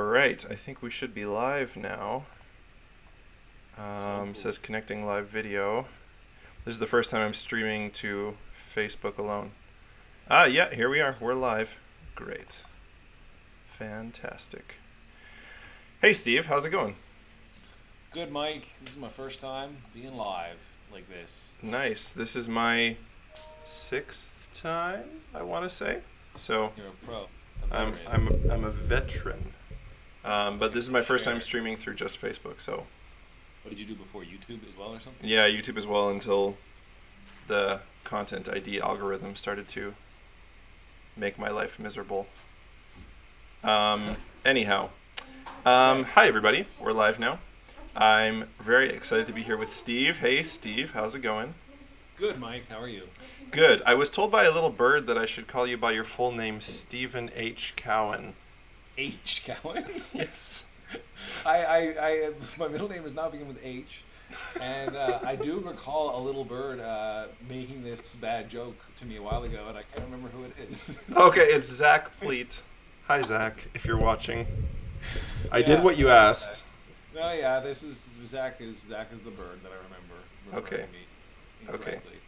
right, I think we should be live now. Cool. Says connecting live video. This is the first time I'm streaming to Facebook alone. Yeah, here we are. We're live. Great. Fantastic. Hey, Steve, how's it going? Good, Mike. This is my first time being live like this. Nice. This is my sixth time, I want to say. So You're a pro. I'm a veteran. But this is my first time streaming through just Facebook, so What did you do before YouTube as well or something? yeah, YouTube as well until the content ID algorithm started to make my life miserable. Anyhow, hi everybody. We're live now. I'm very excited to be here with Steve. Hey Steve, how's it going? Good, Mike. How are you? Good. I was told by a little bird that I should call you by your full name, Stephen H. Cowan. H. Cowan? Yes. My middle name is now begin with H, and I do recall a little bird making this bad joke to me a while ago, and I can't remember who it is. Okay, it's Zach Pleat. Hi Zach, if you're watching. I did Yeah. what you asked. No, yeah, this is Zach is the bird that I remember. Okay. referring to me Okay. incorrectly.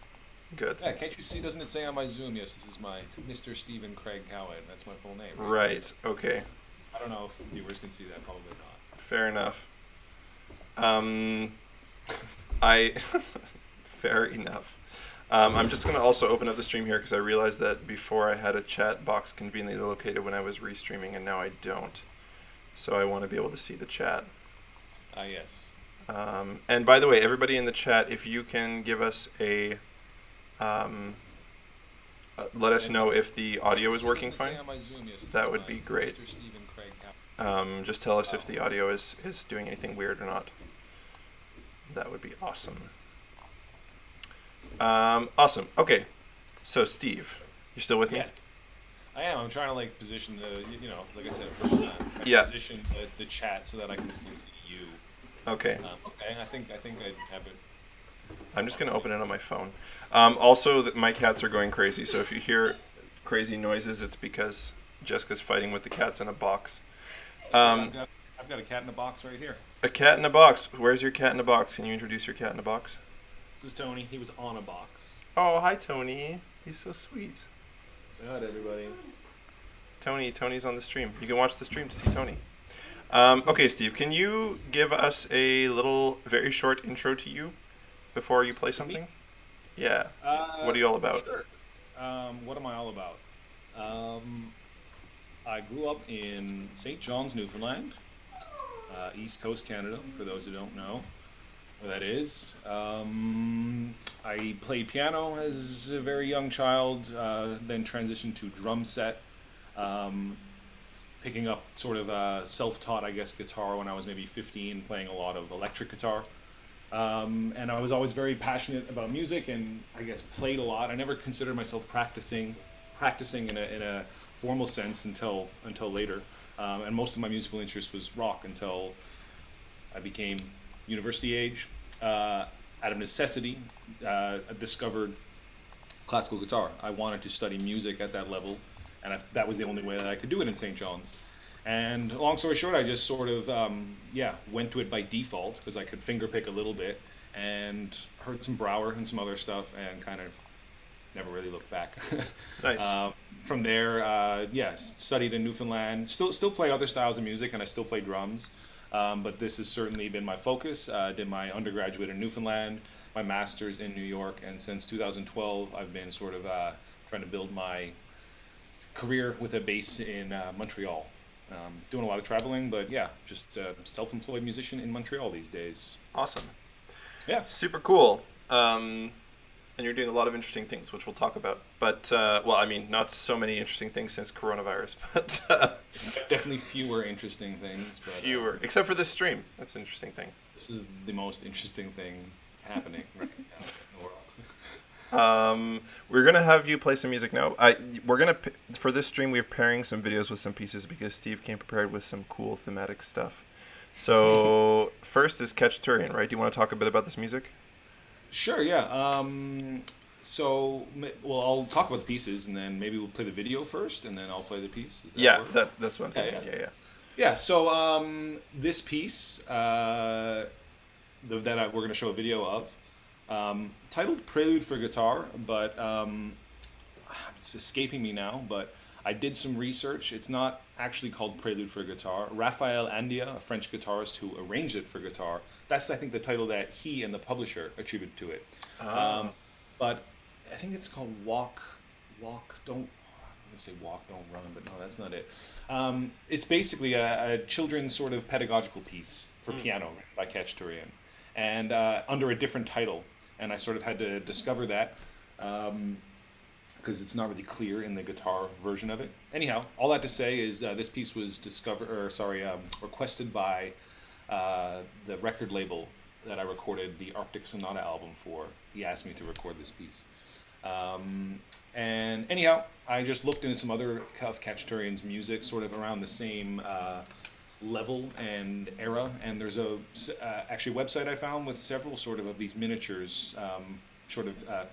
Good. Yeah, can't you see? Doesn't it say on my Zoom? Yes, this is my Mr. Stephen Craig Cowan. That's my full name. Right. Okay. I don't know if viewers can see that. Probably not. Fair enough. I fair enough. I'm just going to also open up the stream here because I realized that before I had a chat box conveniently located when I was restreaming, and now I don't. So I want to be able to see the chat. Yes. And by the way, everybody in the chat, if you can give us let us know if the audio is working fine. On my Zoom, yes, That would be great. Mr. Stephen Craig Cowan. Just tell us if the audio is doing anything weird or not. That would be awesome. Awesome. Okay. So Steve, you're still with me? Yeah, I am. I'm trying to position the, like I said, first time. Yeah. Position the chat so that I can still see you. Okay. Okay. I think I have it. I'm just going to open it on my phone. Also, my cats are going crazy, so if you hear crazy noises, it's because Jessica's fighting with the cats in a box. I've got a cat in a box right here. A cat in a box. Where's your cat in a box? Can you introduce your cat in a box? This is Tony. He was on a box. Oh, hi, Tony. He's so sweet. Say hi to everybody. Tony's on the stream. You can watch the stream to see Tony. Okay, Steve, can you give us a little, very short intro to you before you play something? Yeah. What are you all about? Sure. What am I all about? I grew up in St. John's, Newfoundland, East Coast Canada, for those who don't know where that is. I played piano as a very young child, then transitioned to drum set, picking up sort of self-taught, I guess, guitar when I was maybe 15, playing a lot of electric guitar. And I was always very passionate about music, and I guess played a lot. I never considered myself practicing in a formal sense until later. And most of my musical interest was rock until I became university age. Out of necessity, I discovered classical guitar. I wanted to study music at that level, and that was the only way that I could do it in St. John's. And long story short, I just sort of, went to it by default because I could finger pick a little bit and heard some Brower and some other stuff and kind of never really looked back. Nice. From there, studied in Newfoundland. Still play other styles of music, and I still play drums. But this has certainly been my focus. Did my undergraduate in Newfoundland, my master's in New York, and since 2012, I've been sort of trying to build my career with a base in Montreal. Doing a lot of traveling, but yeah, just a self-employed musician in Montreal these days. Awesome. Yeah. Super cool. And you're doing a lot of interesting things, which we'll talk about. But, not so many interesting things since coronavirus, but... Definitely fewer interesting things. But, fewer. Except for this stream. That's an interesting thing. This is the most interesting thing happening right now in the world. We're going to have you play some music now. For this stream, we're pairing some videos with some pieces because Steve came prepared with some cool thematic stuff. So, first is Catch Turian, right? Do you want to talk a bit about this music? Sure, yeah. I'll talk about the pieces, and then maybe we'll play the video first, and then I'll play the piece. Does that work? That's what I'm thinking. Yeah. Yeah, so this piece we're going to show a video of, titled Prelude for Guitar, but it's escaping me now, but I did some research. It's not actually called Prelude for Guitar. Raphael Andia, a French guitarist who arranged it for guitar, that's, I think, the title that he and the publisher attribute to it. Ah. But I think it's called Don't, I'm going to say Walk, Don't Run, but no, that's not it. It's basically a children's sort of pedagogical piece for piano by Khachaturian, and under a different title. And I sort of had to discover that because it's not really clear in the guitar version of it. Anyhow, all that to say is this piece was requested by the record label that I recorded the Arctic Sonata album for. He asked me to record this piece. And anyhow, I just looked into some other of Khachaturian's music, sort of around the same level and era. And there's actually a website I found with several sort of these miniatures,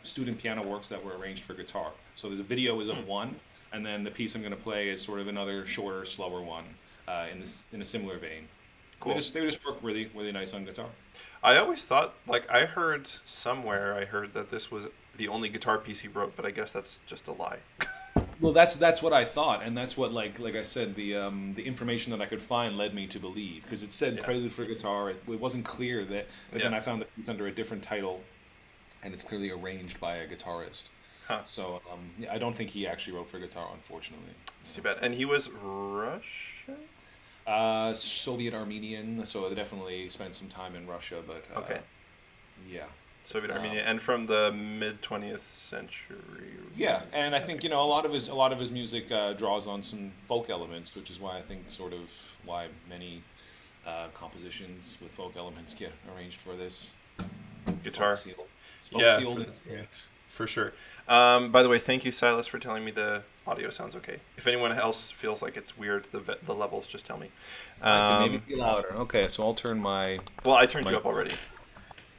student piano works that were arranged for guitar. So there's a video is of one, and then the piece I'm going to play is sort of another shorter, slower one in a similar vein. Cool. They just work really, really nice on guitar. I always thought, like, I heard that this was the only guitar piece he wrote, but I guess that's just a lie. Well, that's what I thought, and that's what, like I said, the information that I could find led me to believe, because it said Prelude for Guitar. It wasn't clear that, but then I found the piece under a different title, and it's clearly arranged by a guitarist. Huh. So I don't think he actually wrote for guitar, unfortunately. It's too bad. And he was Russian? Soviet Armenian, so I definitely spent some time in Russia, but okay. Yeah. Soviet Armenia, and from the mid 20th century. Yeah, and I think a lot of his music draws on some folk elements, which is why I think why many compositions with folk elements get arranged for this guitar. Yeah, for sure. By the way, thank you, Silas, for telling me the audio sounds okay. If anyone else feels like it's weird, the levels, just tell me. I can maybe be louder. Okay, so I'll turn my. Well, I turned you up already.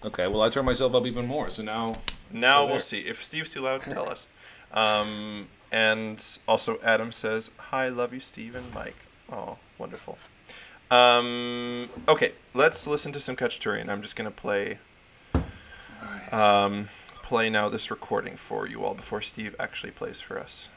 Okay, well, I turned myself up even more, so now we'll see. If Steve's too loud, tell us. And also Adam says, hi, love you, Steve and Mike. Oh, wonderful. Okay, let's listen to some Khachaturian. I'm just going to play now this recording for you all before Steve actually plays for us.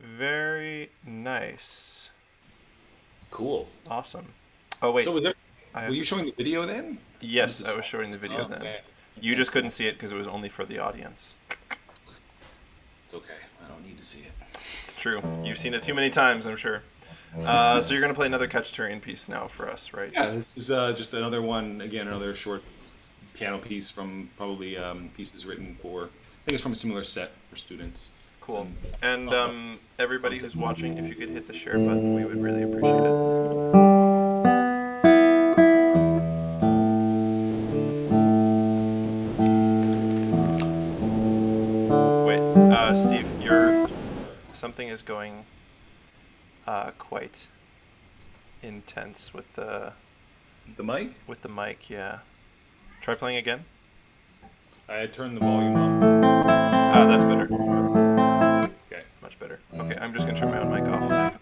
Very nice. Cool. Awesome. Oh, wait. So were you showing the video then? Yes, I was showing the video then. Man. You just couldn't see it because it was only for the audience. It's okay. I don't need to see it. It's true. You've seen it too many times, I'm sure. So you're going to play another Khachaturian piece now for us, right? Yeah, this is just another one, again, another short piano piece from probably pieces written for. I think it's from a similar set for students. Cool. Some, And uh, everybody who's watching, if you could hit the share button, we would really appreciate it. Wait, Steve, something is going quite intense with the mic. mic. Yeah. Try playing again. I had turned the volume up. Ah, that's better. Okay. Much better. Okay, I'm just gonna turn my own mic off.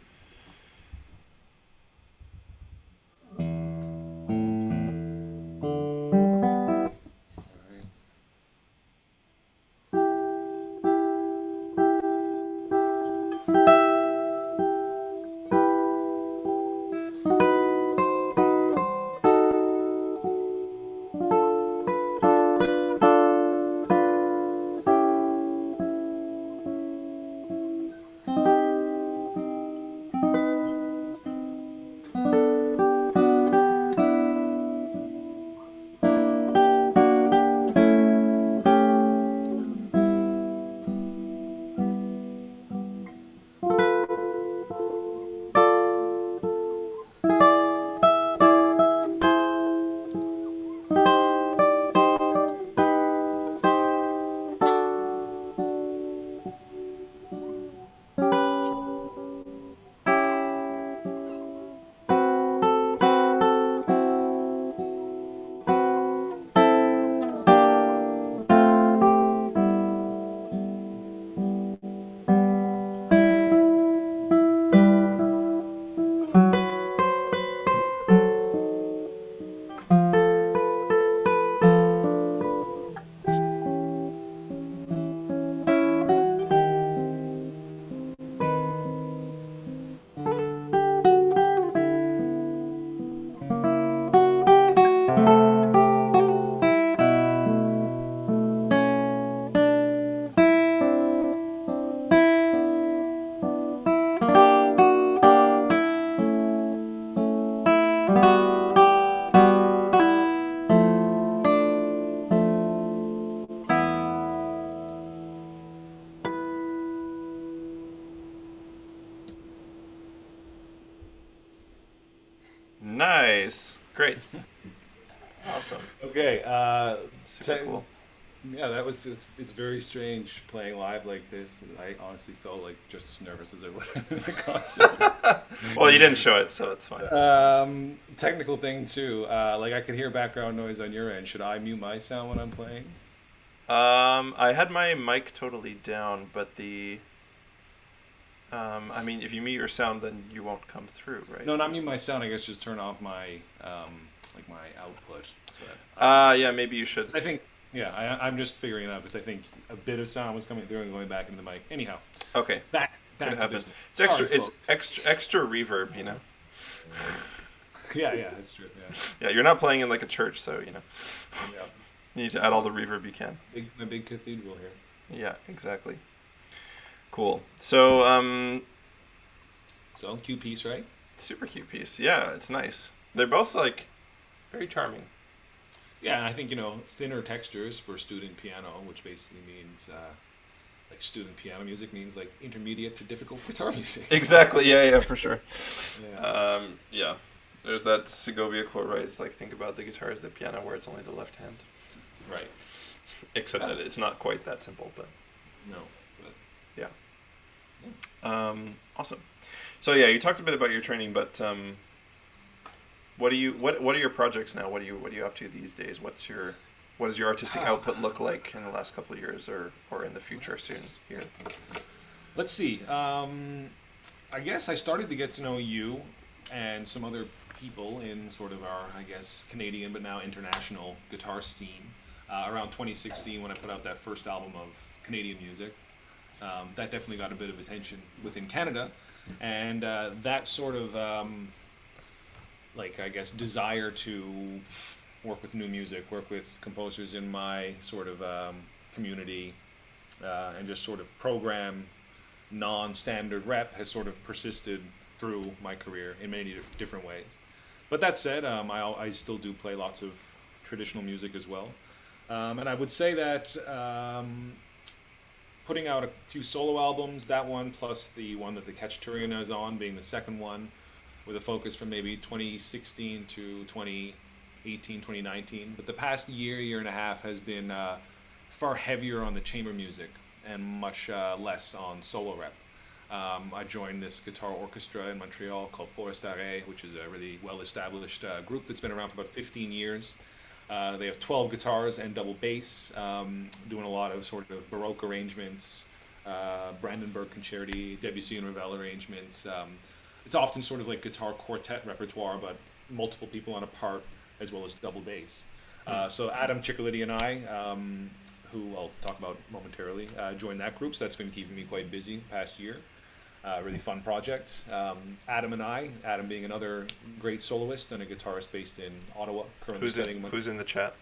Nice. Great. Awesome. Okay. Super cool. Yeah, that was it's very strange playing live like this. I honestly felt like just as nervous as I would in the concert. Well, you didn't show it, so it's fine. Technical thing too. Like I could hear background noise on your end. Should I mute my sound when I'm playing? I had my mic totally down, but I mean, if you mute your sound, then you won't come through, right? No, not mute my sound. I guess just turn off my like my output. Yeah, maybe you should. I think. Yeah, I'm just figuring it out because I think a bit of sound was coming through and going back into the mic. Anyhow. Okay. Back Could to happen. business. It's extra. Sorry, It's extra reverb, you know. Yeah, that's true. Yeah. Yeah, you're not playing in like a church, so you know. Yeah. You need to add all the reverb you can. My big cathedral here. Yeah, exactly. Cool. So, So cute piece, right? super cute piece. Yeah, it's nice. They're both like very charming. Yeah, I think thinner textures for student piano, which basically means like student piano music means like intermediate to difficult guitar music. Exactly. Yeah, for sure. Yeah. Yeah. There's that Segovia quote, right? It's like, think about the guitar as the piano, where it's only the left hand. Right. Except that it's not quite that simple, but No. But yeah. Awesome. So yeah, you talked a bit about your training, but what are your projects now? What are you up to these days? What does your artistic output look like in the last couple of years, or in the future soon here? let's see. I guess I started to get to know you and some other people in sort of our, I guess, Canadian but now international guitar scene around 2016 when I put out that first album of Canadian music. That definitely got a bit of attention within Canada, and that sort of like I guess desire to work with new music, work with composers in my sort of community, and just sort of program non-standard rep has sort of persisted through my career in many different ways. But that said, I still do play lots of traditional music as well. And I would say that putting out a few solo albums, that one plus the one that the Ketchturian is on being the second one, with a focus from maybe 2016 to 2018, 2019. But the past year and a half has been far heavier on the chamber music and much less on solo rep. I joined this guitar orchestra in Montreal called Forestare, which is a really well-established group that's been around for about 15 years. They have 12 guitars and double bass, doing a lot of sort of Baroque arrangements, Brandenburg Concerti, Debussy and Ravel arrangements. It's often sort of like guitar quartet repertoire, but multiple people on a part as well as double bass. So Adam Ciccoletti and I, who I'll talk about momentarily, joined that group, so that's been keeping me quite busy past year. Really fun project. Adam and I, Adam being another great soloist and a guitarist based in Ottawa. Currently Who's in the chat?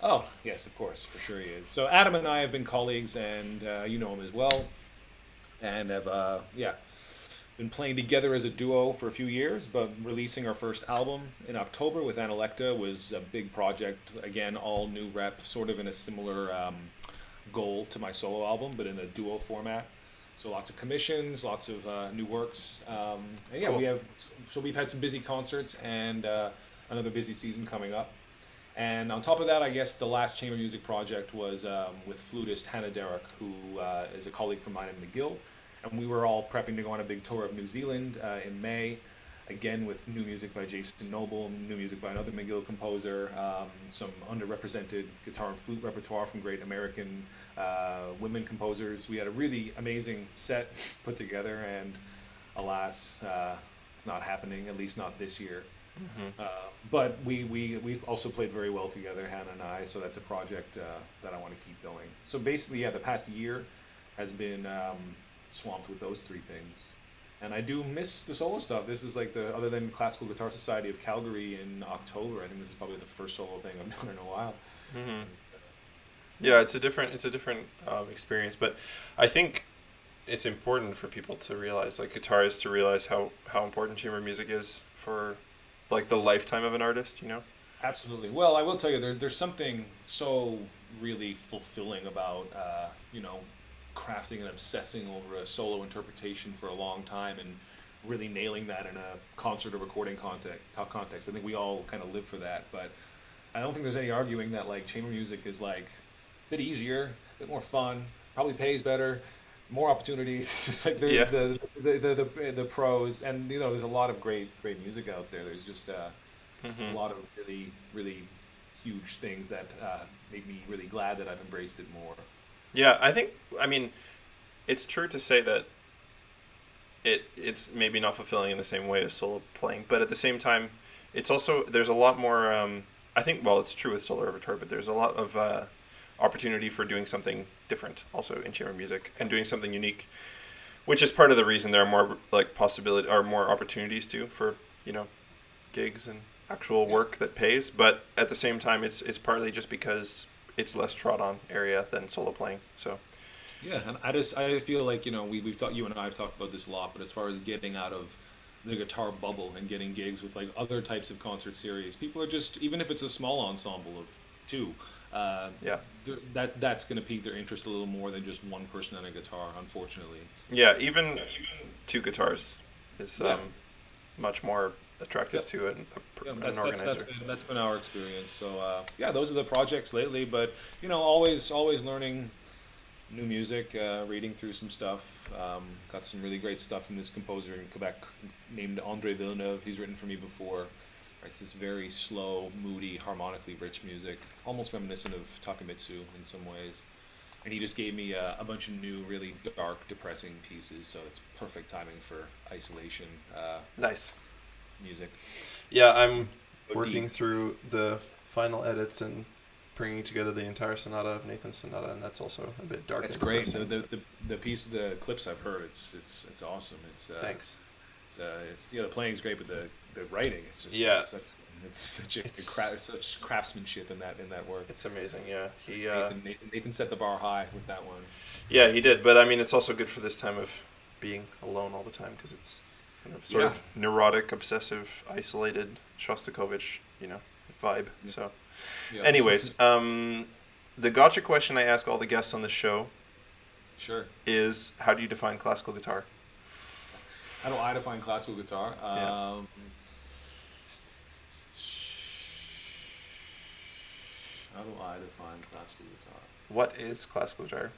Oh, yes, of course, for sure he is. So Adam and I have been colleagues, and you know him as well, and have been playing together as a duo for a few years, but releasing our first album in October with Analecta was a big project. Again, all new rep, sort of in a similar goal to my solo album, but in a duo format. So lots of commissions, lots of new works, and yeah, Cool. we've had some busy concerts and another busy season coming up. And on top of that, I guess the last chamber music project was with flutist Hannah Derrick, who is a colleague from mine in Mcgill. And we were all prepping to go on a big tour of New Zealand in May, again with new music by Jason Noble, new music by another Mcgill composer, some underrepresented guitar and flute repertoire from great American women composers. We had a really amazing set put together, and alas, it's not happening, at least not this year. Mm-hmm. But we also played very well together, Hannah and I, so that's a project that I want to keep going. So basically, yeah, the past year has been swamped with those three things. And I do miss the solo stuff. This is like other than Classical Guitar Society of Calgary in October, I think this is probably the first solo thing I've done in a while. Mm-hmm. Yeah, it's a different experience, but I think it's important for people to realize, like guitarists, to realize how important chamber music is for like the lifetime of an artist, you know? Absolutely. Well, I will tell you, there's something so really fulfilling about, crafting and obsessing over a solo interpretation for a long time and really nailing that in a concert or recording context. I think we all kind of live for that, but I don't think there's any arguing that like chamber music is like a bit easier, a bit more fun, probably pays better, more opportunities. It's just like Yeah. the pros, and there's a lot of great music out there. There's just a Mm-hmm. lot of really really huge things that make me really glad that I've embraced it more. Yeah, I mean, it's true to say that it's maybe not fulfilling in the same way as solo playing, but at the same time, it's also, there's a lot more, I think, well, it's true with solo repertoire, but there's a lot of opportunity for doing something different also in chamber music and doing something unique, which is part of the reason there are more like more opportunities too for, gigs and actual work that pays, but at the same time, it's partly just because it's less trod on area than solo playing. So Yeah, and I feel like we've talked, you and I have talked about this a lot, but as far as getting out of the guitar bubble and getting gigs with like other types of concert series, people are just, even if it's a small ensemble of two, yeah, that's going to pique their interest a little more than just one person on a guitar, unfortunately. yeah, even two guitars is Yeah. much more attractive Yep. to Yeah, an that's organizer. that's been our experience. So yeah, those are the projects lately. But always learning new music, reading through some stuff. Got some really great stuff from this composer in Quebec named Andre Villeneuve. He's written for me before. Writes this very slow, moody, harmonically rich music, almost reminiscent of Takemitsu in some ways. And he just gave me a bunch of new, really dark, depressing pieces. So it's perfect timing for isolation Nice. music. Yeah, I'm Would working be- through the final edits and bringing together the entire sonata of Nathan's sonata, and that's also a bit dark. That's and great. depressing. The piece, the clips I've heard, it's awesome. Thanks. It's the playing's great, but the writing, it's just Yeah. it's such It's- such craftsmanship in that work. It's amazing. Yeah, he Nathan set the bar high with that one. yeah, he did. But I mean, it's also good for this time of being alone all the time because it's kind of sort Yeah. of neurotic, obsessive, isolated Shostakovich, vibe. Yeah. So Yeah. Anyways, the gotcha question I ask all the guests on the show Sure. is, how do you define classical guitar? How do I define classical guitar? Yeah. How do I define classical guitar? What is classical guitar?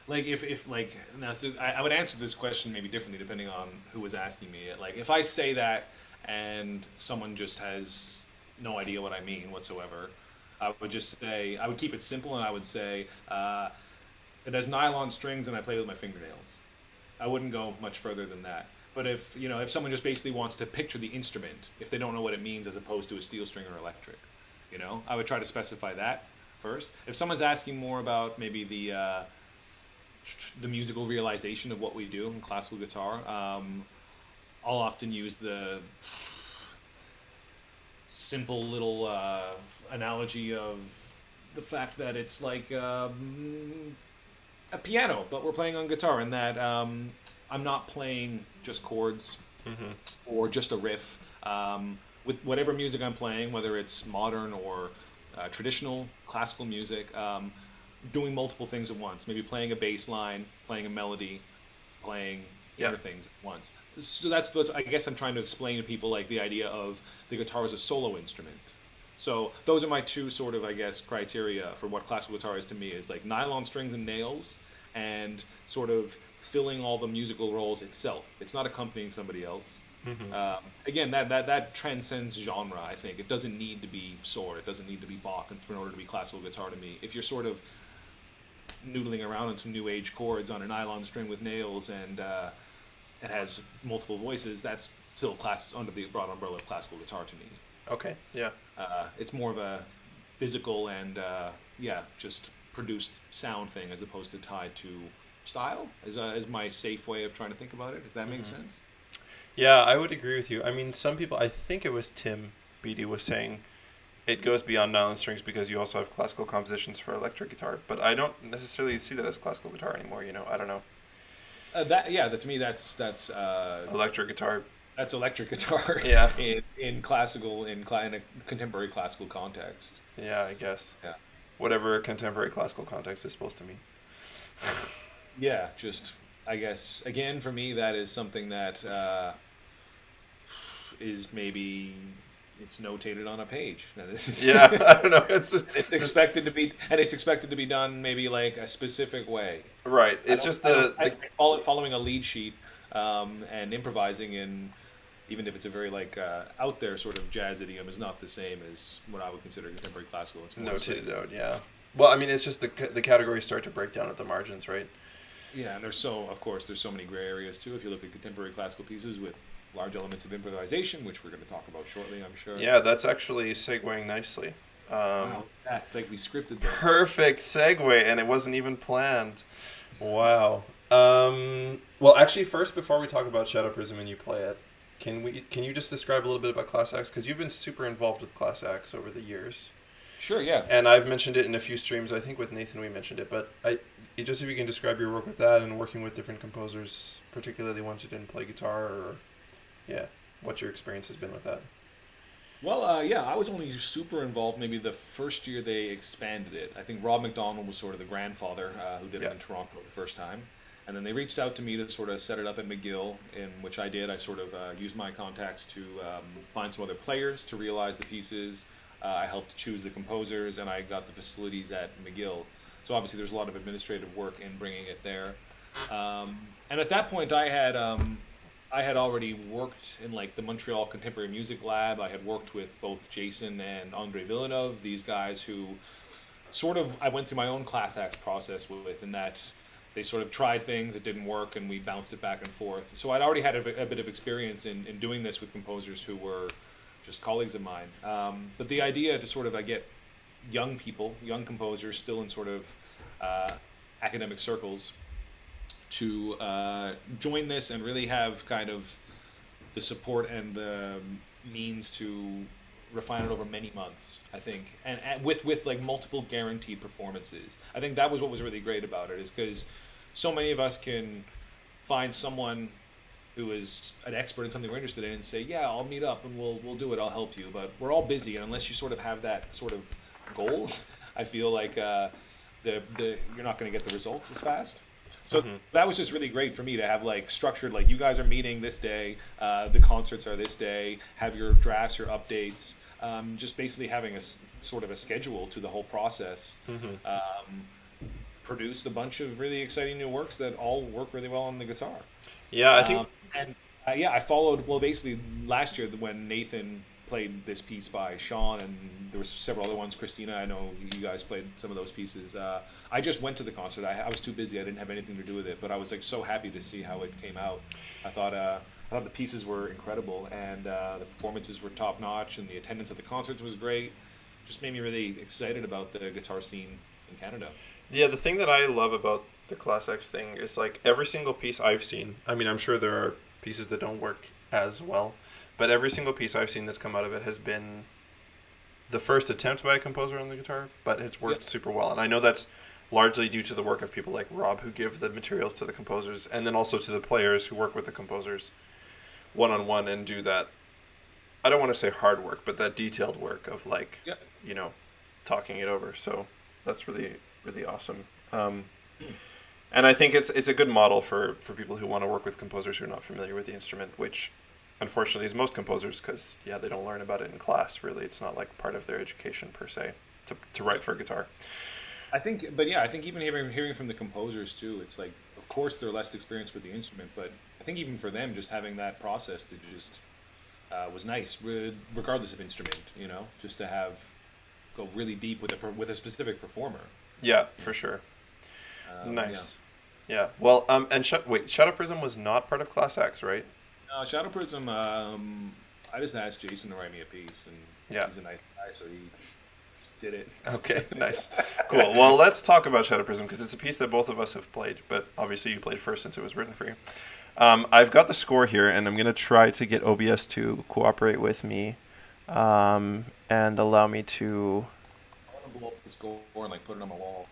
Like if like now, so I would answer this question maybe differently depending on who was asking me it. Like if I say that and someone just has no idea what I mean whatsoever, I would just say I would keep it simple and I would say it has nylon strings and I play with my fingernails. I wouldn't go much further than that. But if someone just basically wants to picture the instrument, if they don't know what it means as opposed to a steel string or electric, I would try to specify that first. If someone's asking more about maybe the musical realization of what we do in classical guitar, I'll often use the simple little analogy of the fact that it's like a piano, but we're playing on guitar, and that I'm not playing just chords or just a riff. With whatever music I'm playing, whether it's modern or traditional classical music, doing multiple things at once. Maybe playing a bass line, playing a melody, playing other things at once. So that's I guess I'm trying to explain to people like the idea of the guitar as a solo instrument. So those are my two sort of, I guess, criteria for what classical guitar is to me, is like nylon strings and nails and sort of filling all the musical roles itself. It's not accompanying somebody else. Again, that transcends genre, I think. It doesn't need to be sword. It doesn't need to be Bach in order to be classical guitar to me. If you're sort of noodling around on some new age chords on a nylon string with nails and it has multiple voices, that's still under the broad umbrella of classical guitar to me. Okay, yeah. It's more of a physical and just produced sound thing as opposed to tied to style, as my safe way of trying to think about it, if that makes sense. Yeah, I would agree with you. I mean, some people, I think it was Tim Beattie was saying it goes beyond nylon strings because you also have classical compositions for electric guitar, but I don't necessarily see that as classical guitar anymore, I don't know. To me that's Electric guitar. That's electric guitar. Yeah. in classical in a contemporary classical context. Yeah, I guess. Yeah. Whatever a contemporary classical context is supposed to mean. Yeah, just I guess again for me that is something that is maybe it's notated on a page. Yeah, I don't know. It's expected to be, and it's expected to be done maybe like a specific way. Right. It's just following a lead sheet and improvising in, even if it's a very out there sort of jazz idiom, is not the same as what I would consider contemporary classical. It's more notated out. Yeah. Well, I mean, it's just the categories start to break down at the margins, right? Yeah, and there's so many gray areas too. If you look at contemporary classical pieces with large elements of improvisation, which we're going to talk about shortly, I'm sure. Yeah, that's actually segueing nicely. Wow, it's like we scripted this. Perfect segue, and it wasn't even planned. Wow. Well, actually, first, before we talk about Shadow Prism and you play it, can you just describe a little bit about Class Acts? Because you've been super involved with Class Acts over the years. Sure, yeah. And I've mentioned it in a few streams. I think with Nathan we mentioned it, but just if you can describe your work with that and working with different composers, particularly ones who didn't play guitar, or what your experience has been with that. Well, I was only super involved maybe the first year they expanded it. I think Rob McDonald was sort of the grandfather who did it in Toronto the first time. And then they reached out to me to sort of set it up at Mcgill, in which I did. I sort of used my contacts to find some other players to realize the pieces. I helped choose the composers, and I got the facilities at Mcgill. So obviously there's a lot of administrative work in bringing it there. And at that point I had already worked in the Montreal Contemporary Music Lab. I had worked with both Jason and Andre Villeneuve, these guys who I went through my own Class Acts process with, in that they sort of tried things, it didn't work, and we bounced it back and forth. So I'd already had a bit of experience in doing this with composers who were just colleagues of mine. But the idea to sort of get young composers still in sort of academic circles to join this and really have kind of the support and the means to refine it over many months, I think, and with multiple guaranteed performances. I think that was what was really great about it, is because so many of us can find someone who is an expert in something we're interested in and say, yeah, I'll meet up and we'll do it. I'll help you. But we're all busy, and unless you sort of have that sort of goal, I feel like the you're not going to get the results as fast. So that was just really great for me to have like structured, like you guys are meeting this day, the concerts are this day, have your drafts, your updates, just basically having sort of a schedule to the whole process. Produced a bunch of really exciting new works that all work really well on the guitar. Yeah, I think. And yeah, I followed, well, basically last year when Nathan played this piece by Sean, and there was several other ones. Christina, I know you guys played some of those pieces. I just went to the concert. I was too busy. I didn't have anything to do with it, but I was like so happy to see how it came out. I thought the pieces were incredible, and the performances were top notch, and the attendance at the concerts was great. Just made me really excited about the guitar scene in Canada. Yeah, the thing that I love about the Class X thing is like every single piece I've seen. I mean, I'm sure there are pieces that don't work as well, but every single piece I've seen that's come out of it has been the first attempt by a composer on the guitar, but it's worked super well. And I know that's largely due to the work of people like Rob, who give the materials to the composers, and then also to the players who work with the composers one-on-one and do that, I don't want to say hard work, but that detailed work of like, you know, talking it over. So that's really, really awesome. And I think it's a good model for people who want to work with composers who are not familiar with the instrument, which unfortunately is most composers, because they don't learn about it in class. Really, it's not like part of their education per se to write for guitar. I think even hearing from the composers too, it's like, of course they're less experienced with the instrument, but I think even for them, just having that process to just was nice, regardless of instrument. You know, just to go really deep with a specific performer. Yeah, for sure. Nice. Yeah. Well, and Shadow Prism was not part of Class X, right? No, Shadow Prism. I just asked Jason to write me a piece, and he's a nice guy, so he just did it. Okay, nice, cool. Well, let's talk about Shadow Prism because it's a piece that both of us have played, but obviously you played first since it was written for you. I've got the score here, and I'm going to try to get OBS to cooperate with me, and allow me to. I want to blow up the score and like put it on my wall.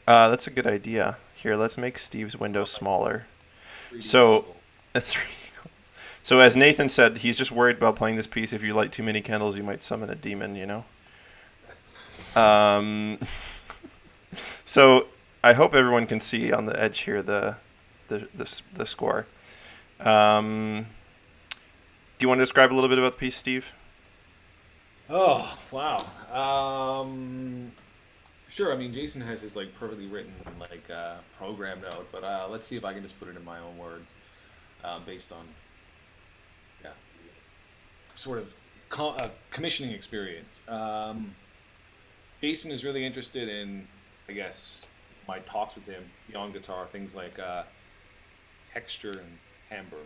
That's a good idea. Here, let's make Steve's window smaller. So as Nathan said, he's just worried about playing this piece. If you light too many candles, you might summon a demon, you know? So I hope everyone can see on the edge here the score. Do you want to describe a little bit about the piece, Steve? Oh, wow. Sure. I mean, Jason has his like perfectly written like program note, but let's see if I can just put it in my own words, based on sort of commissioning experience. Jason is really interested in, I guess, my talks with him beyond guitar, things like texture and timbre,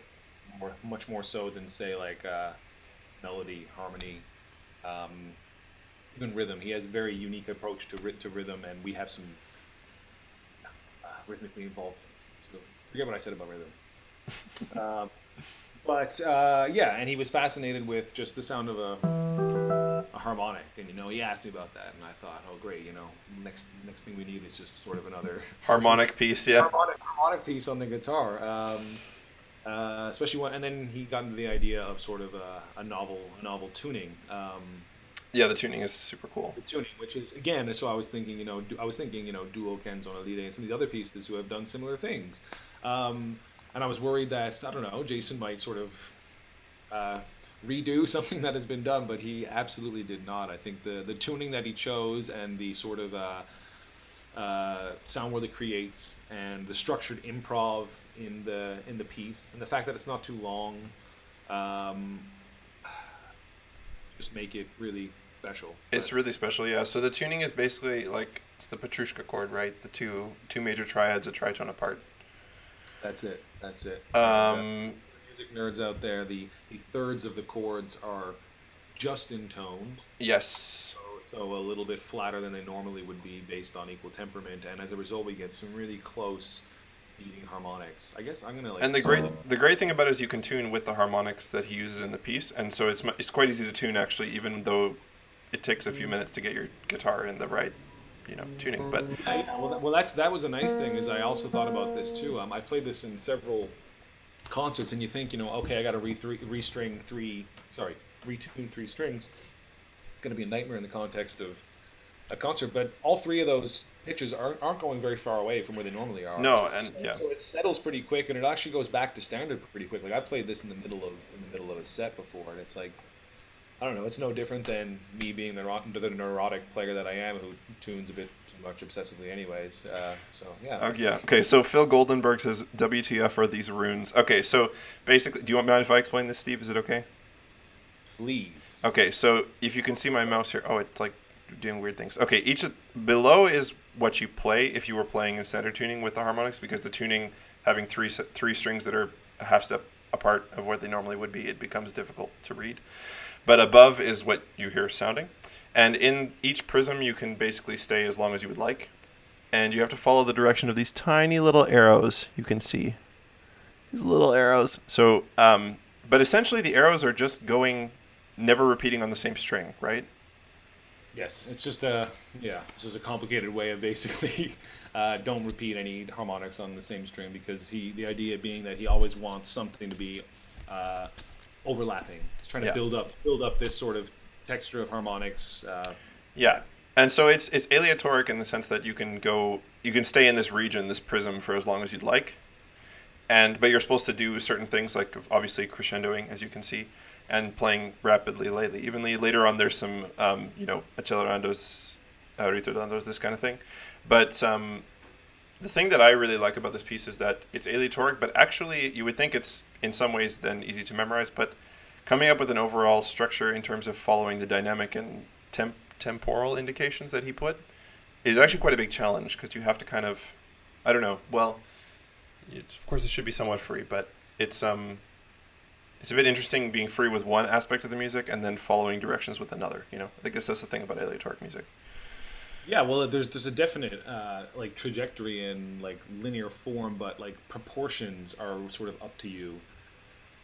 much more so than say like melody, harmony. Even rhythm. He has a very unique approach to rhythm, and we have some rhythmically involved. So forget what I said about rhythm. But and he was fascinated with just the sound of a harmonic, and he asked me about that, and I thought, oh great, next thing we need is just sort of another harmonic piece, harmonic piece on the guitar. Especially and then he got into the idea of sort of a novel tuning. Yeah, the tuning is super cool. The tuning, which is again, so I was thinking, duo Kenzo on Elite and some of these other pieces who have done similar things, and I was worried that Jason might sort of redo something that has been done, but he absolutely did not. I think the tuning that he chose and the sort of sound world it creates and the structured improv in the piece and the fact that it's not too long, just make it really special. It's really special, yeah. So the tuning is basically like it's the Petrushka chord, right? The two major triads, a tritone apart. That's it. Music nerds out there, the thirds of the chords are just intoned. Yes. So a little bit flatter than they normally would be based on equal temperament, and as a result, we get some really close beating harmonics. I guess I'm gonna like. And the great thing about it is you can tune with the harmonics that he uses in the piece, and so it's quite easy to tune actually, even though it takes a few minutes to get your guitar in the right, tuning. But that was a nice thing. Is I also thought about this too. I played this in several concerts and you think, okay, I got to retune three strings. It's going to be a nightmare in the context of a concert, but all three of those pitches aren't going very far away from where they normally are. No, and yeah. So it settles pretty quick, and it actually goes back to standard pretty quick. Like I played this in the middle of a set before, and it's like, I don't know, it's no different than me being the neurotic player that I am, who tunes a bit too much obsessively, anyways. So yeah. Yeah. Okay. So Phil Goldenberg says, "WTF are these runes?" Okay. So basically, do you want me if I explain this, Steve? Is it okay? Please. Okay. So if you can see my mouse here, oh, it's like doing weird things. Okay. Below is what you play if you were playing in standard tuning with the harmonics, because the tuning having three strings that are a half step apart of what they normally would be, it becomes difficult to read. But above is what you hear sounding. And in each prism, you can basically stay as long as you would like. And you have to follow the direction of these tiny little arrows you can see. These little arrows. So, but essentially the arrows are just going, never repeating on the same string, right? Yes, it's just a complicated way of basically don't repeat any harmonics on the same string, because the idea being that he always wants something to be overlapping. He's trying to build up this sort of texture of harmonics. Yeah, and so it's aleatoric in the sense that you can stay in this region, this prism, for as long as you'd like, but you're supposed to do certain things, like obviously crescendoing, as you can see, and playing rapidly, lightly, evenly. Later on, there's some accelerandos, ritordandos, this kind of thing. But the thing that I really like about this piece is that it's aleatoric, but actually you would think it's in some ways then easy to memorize, but coming up with an overall structure in terms of following the dynamic and temporal indications that he put is actually quite a big challenge, because you have to kind of, I don't know, well, of course it should be somewhat free, but it's a bit interesting being free with one aspect of the music and then following directions with another, I guess that's the thing about aleatoric music. Yeah, well, there's a definite like trajectory and like linear form, but like proportions are sort of up to you,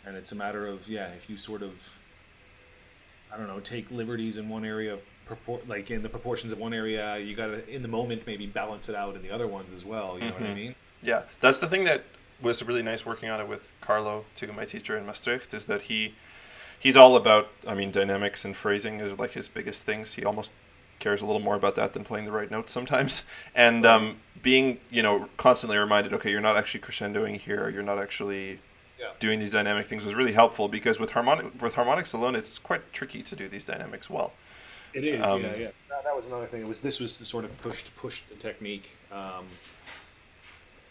and it's a matter of if you sort of, I don't know, take liberties in one area of like in the proportions of one area, you gotta in the moment maybe balance it out in the other ones as well. You know what I mean? Yeah, that's the thing that was really nice working on it with Carlo, too, my teacher in Maastricht, is that he's all about, dynamics and phrasing is like his biggest things. He almost cares a little more about that than playing the right notes sometimes. And being, constantly reminded, okay, you're not actually crescendoing here, you're not actually doing these dynamic things, was really helpful, because with harmonics alone, it's quite tricky to do these dynamics well. It is, yeah. That was another thing. This was the sort of pushed the technique a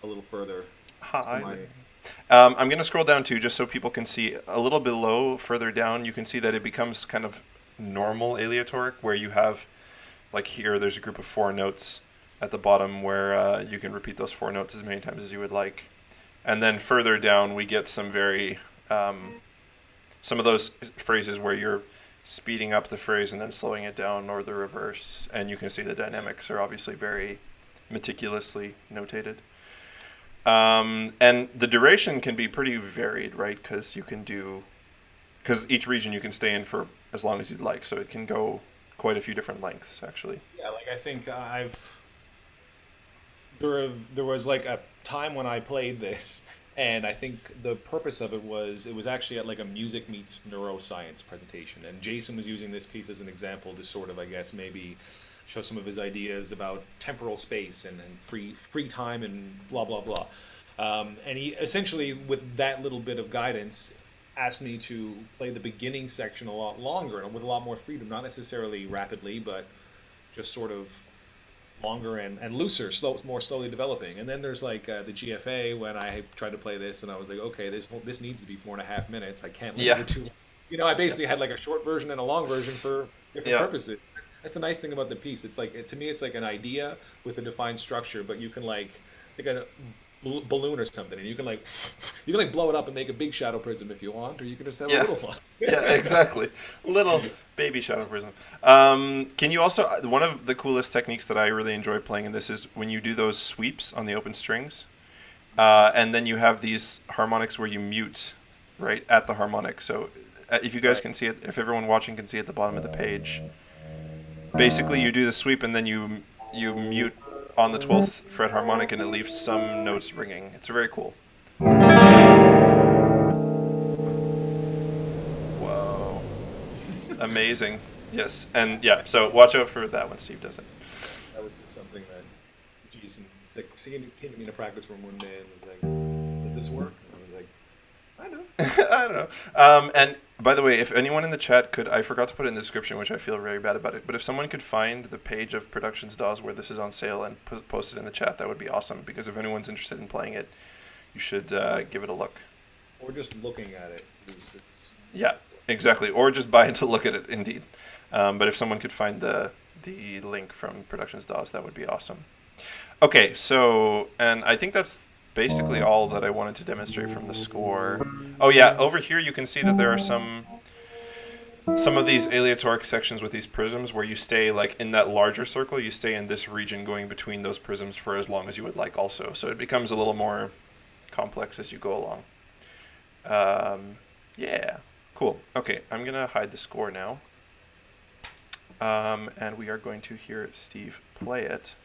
little further. I'm going to scroll down too, just so people can see a little below, further down. You can see that it becomes kind of normal aleatoric, where you have, like here, there's a group of 4 notes at the bottom where you can repeat those 4 notes as many times as you would like. And then further down, we get some some of those phrases where you're speeding up the phrase and then slowing it down, or the reverse. And you can see the dynamics are obviously very meticulously notated. And the duration can be pretty varied, right? Because each region you can stay in for as long as you'd like, so it can go quite a few different lengths, actually. Yeah, like I think there was like a time when I played this, and I think the purpose of it was actually at like a music meets neuroscience presentation, and Jason was using this piece as an example to sort of, I guess, maybe show some of his ideas about temporal space and free time and blah blah blah. And he essentially, with that little bit of guidance, asked me to play the beginning section a lot longer and with a lot more freedom, not necessarily rapidly, but just sort of longer and looser, more slowly developing. And then there's like the GFA, when I tried to play this, and I was like, okay, this needs to be 4.5 minutes. I can't leave it too long. I basically had like a short version and a long version for different purposes. That's the nice thing about the piece. It's like, to me, it's like an idea with a defined structure, but you can like take a balloon or something, and you can blow it up and make a big shadow prism if you want, or you can just have a little one. Yeah, exactly. Little baby shadow prism. Can you also, one of the coolest techniques that I really enjoy playing in this is when you do those sweeps on the open strings, and then you have these harmonics where you mute right at the harmonic. So if you guys can see it, if everyone watching can see at the bottom of the page, basically you do the sweep and then you mute on the 12th fret harmonic, and it leaves some notes ringing. It's very cool. Amazing. Yes, and yeah. So watch out for that when Steve does it. That was just something that, geez, and it's like, seeing it came to me in a practice room one day and was like, does this work? And I was like, I know. I don't know. And by the way, if anyone in the chat could, I forgot to put it in the description, which I feel very bad about it. But if someone could find the page of Productions DAWs where this is on sale and post it in the chat, that would be awesome. Because if anyone's interested in playing it, you should give it a look. Or just looking at it. It's Yeah, exactly. Or just buy it to look at it, indeed. But if someone could find the link from Productions DAWs, that would be awesome. Okay, so, and I think that's basically all that I wanted to demonstrate from the score. Oh yeah, over here you can see that there are some of these aleatoric sections with these prisms where you stay like in that larger circle, you stay in this region going between those prisms for as long as you would like also. So it becomes a little more complex as you go along. Yeah, cool. Okay, I'm gonna hide the score now. And we are going to hear Steve play it.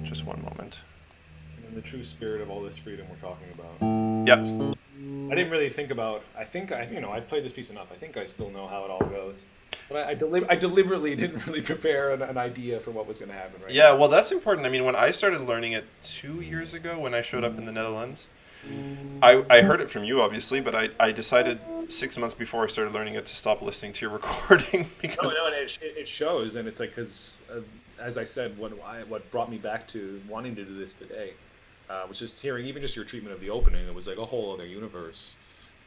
Just one moment. in the true spirit of all this freedom we're talking about. Yep. I didn't really think about. I think I've played this piece enough. I think I still know how it all goes. But I deliberately didn't really prepare an idea for what was going to happen. Right. Yeah, well, that's important. I mean, when I started learning it 2 years ago, when I showed up in the Netherlands, I heard it from you, obviously, but I decided 6 months before I started learning it to stop listening to your recording because. No, it shows, and it's like because, as I said, what brought me back to wanting to do this today was just hearing even just your treatment of the opening. It was like a whole other universe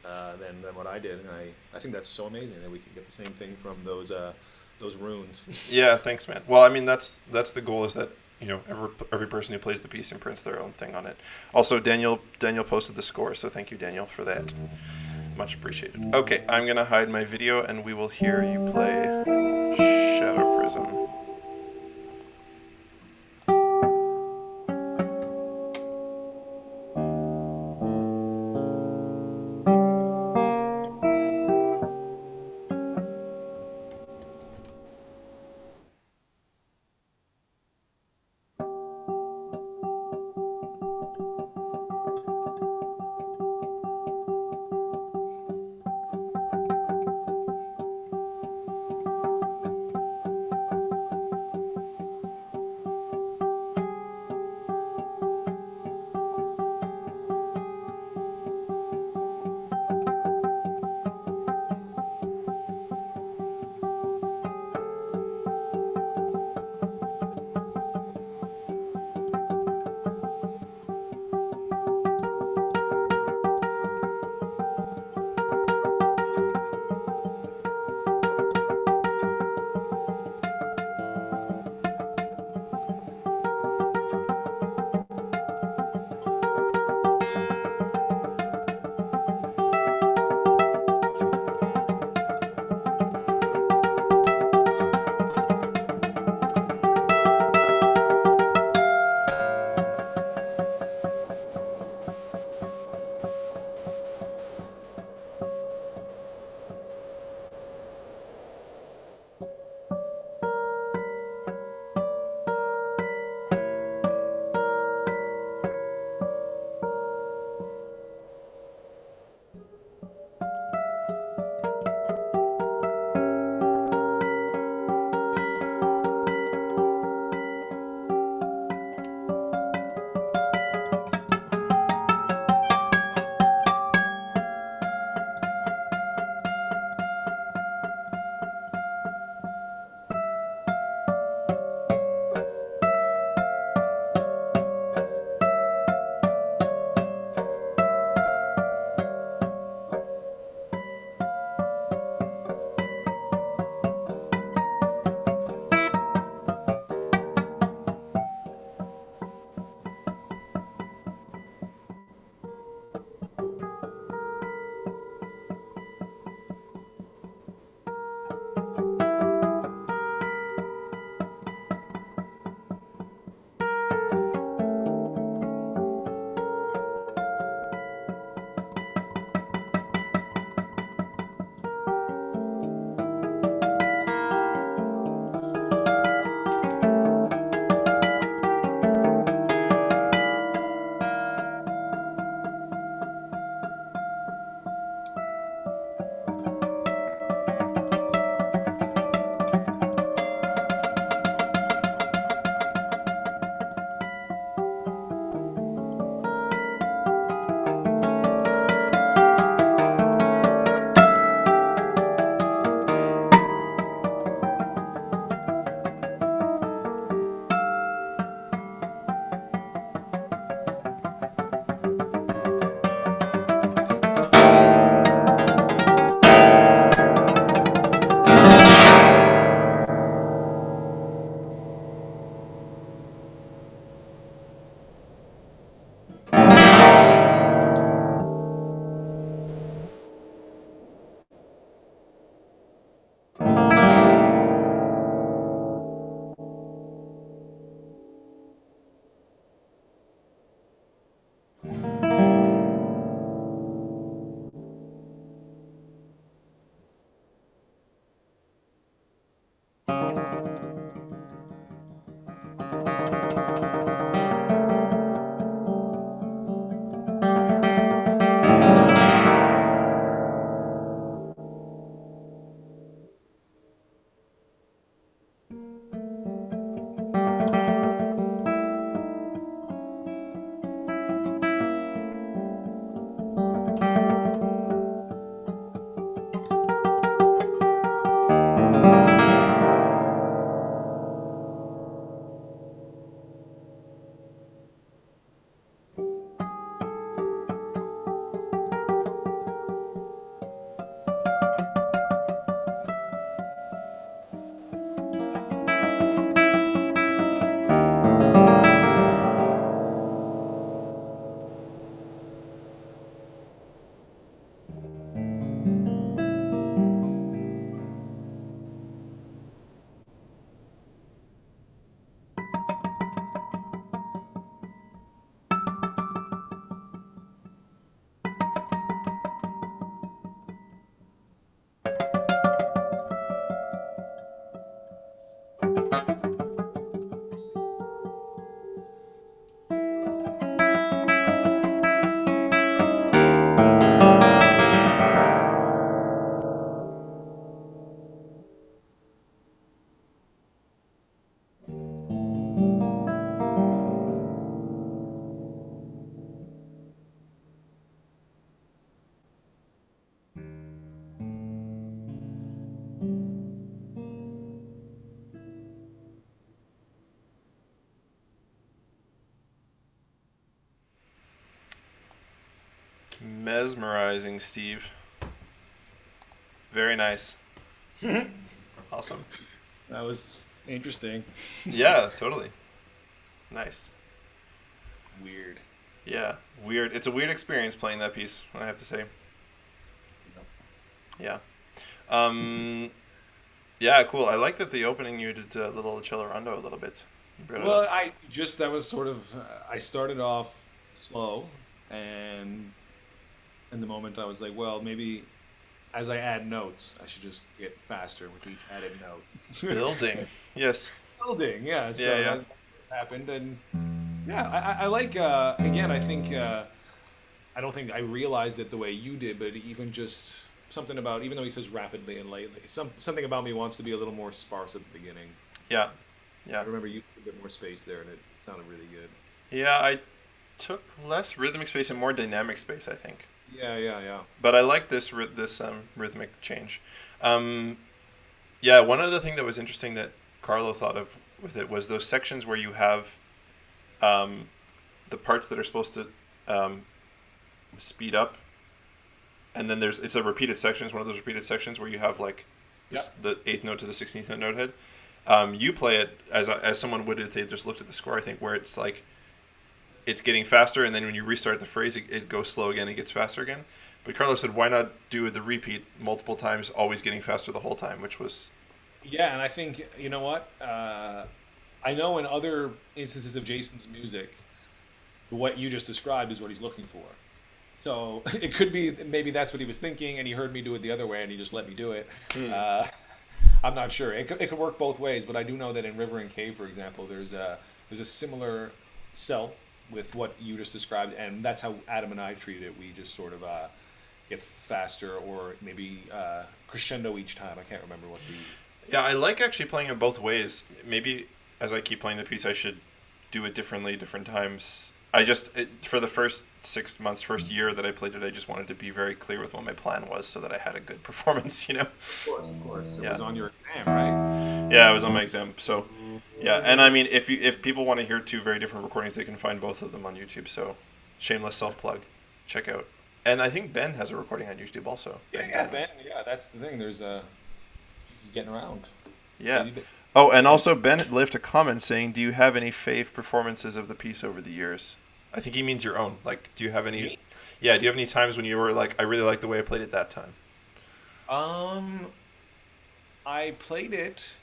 than what I did, and I think that's so amazing that we can get the same thing from those runes. Yeah, thanks, man. Well, I mean, that's the goal, is that every person who plays the piece imprints their own thing on it. Also, Daniel posted the score, so thank you, Daniel, for that. Much appreciated. Okay, I'm gonna hide my video, and we will hear you play Shadow Prism. Mesmerizing, Steve. Very nice. Awesome. That was interesting. Yeah, totally. Nice. Weird. Yeah, weird. It's a weird experience playing that piece, I have to say. Yeah. Yeah, cool. I like that the opening you did a little cello rondo a little bit. You brought it Well, up. that was sort of, I started off slow, and in the moment I was like, well, maybe as I add notes, I should just get faster with each added note. Building. Yes. Building, yeah. Yeah, So yeah. that happened, and yeah, I like. Again, I think I don't think I realized it the way you did, but even just something about, even though he says rapidly and lately, something about me wants to be a little more sparse at the beginning. Yeah. I Yeah. remember you had a bit more space there, and it sounded really good. Yeah, I took less rhythmic space and more dynamic space, I think. Yeah. But I like this rhythmic change. Um, yeah, one other thing that was interesting that Carlo thought of with it was those sections where you have um, the parts that are supposed to speed up, and then it's a repeated section. It's one of those repeated sections where you have like the eighth note to the 16th note head. You play it as someone would if they just looked at the score, I think, where it's like it's getting faster, and then when you restart the phrase, it goes slow again, it gets faster again. But Carlos said, why not do the repeat multiple times, always getting faster the whole time, which was... Yeah, and I think, you know what? I know in other instances of Jason's music, what you just described is what he's looking for. So it could be maybe that's what he was thinking, and he heard me do it the other way, and he just let me do it. I'm not sure. It could work both ways, but I do know that in River and Cave, for example, there's a similar cell with what you just described, and that's how Adam and I treat it. We just sort of get faster, or maybe crescendo each time. I can't remember what the... Yeah, I like actually playing it both ways. Maybe as I keep playing the piece, I should do it differently, different times. For the first 6 months, first year that I played it, I just wanted to be very clear with what my plan was so that I had a good performance, Of course. It Yeah. was on your exam, right? Yeah, I was on my exam. So, yeah. And I mean, if people want to hear two very different recordings, they can find both of them on YouTube. So, shameless self-plug. Check out. And I think Ben has a recording on YouTube also. Yeah, Ben. Yeah, that's the thing. He's getting around. Yeah. Oh, and also Ben left a comment saying, "Do you have any fave performances of the piece over the years?" I think he means your own. Like, do you have any? Me? Yeah. Do you have any times when you were like, "I really like the way I played it that time"? I played it.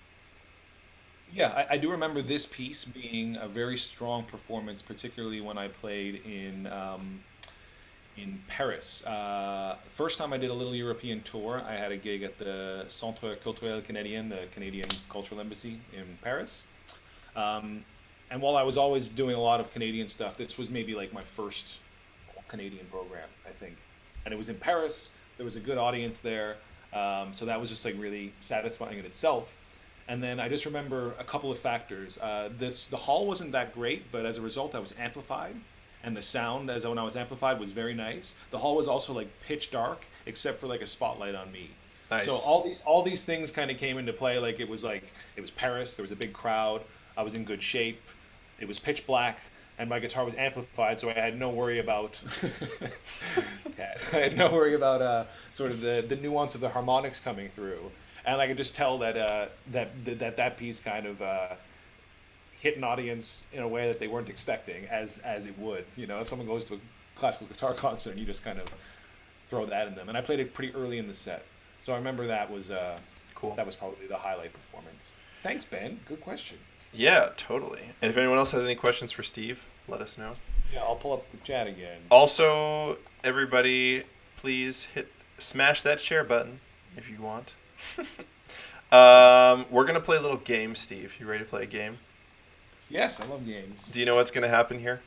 Yeah, I do remember this piece being a very strong performance, particularly when I played in Paris. First time I did a little European tour, I had a gig at the Centre Culturel Canadien, the Canadian Cultural Embassy in Paris. And while I was always doing a lot of Canadian stuff, this was maybe like my first Canadian program, I think. And it was in Paris. There was a good audience there. So that was just like really satisfying in itself. And then I just remember a couple of factors. The hall wasn't that great, but as a result, I was amplified, and the sound as when I was amplified was very nice. The hall was also like pitch dark, except for like a spotlight on me. Nice. So all these things kind of came into play. Like it was Paris. There was a big crowd. I was in good shape. It was pitch black, and my guitar was amplified, so I had no worry about. I had no worry about sort of the nuance of the harmonics coming through, and I could just tell that that piece kind of hit an audience in a way that they weren't expecting, as it would. You know, if someone goes to a classical guitar concert and you just kind of throw that in them, and I played it pretty early in the set, so I remember that was Cool. That was probably the highlight performance. Thanks, Ben. Good question. Yeah, totally. And if anyone else has any questions for Steve, let us know. Yeah, I'll pull up the chat again. Also, everybody, please smash that share button if you want. We're gonna play a little game, Steve. You ready to play a game? Yes, I love games. Do you know what's gonna happen here?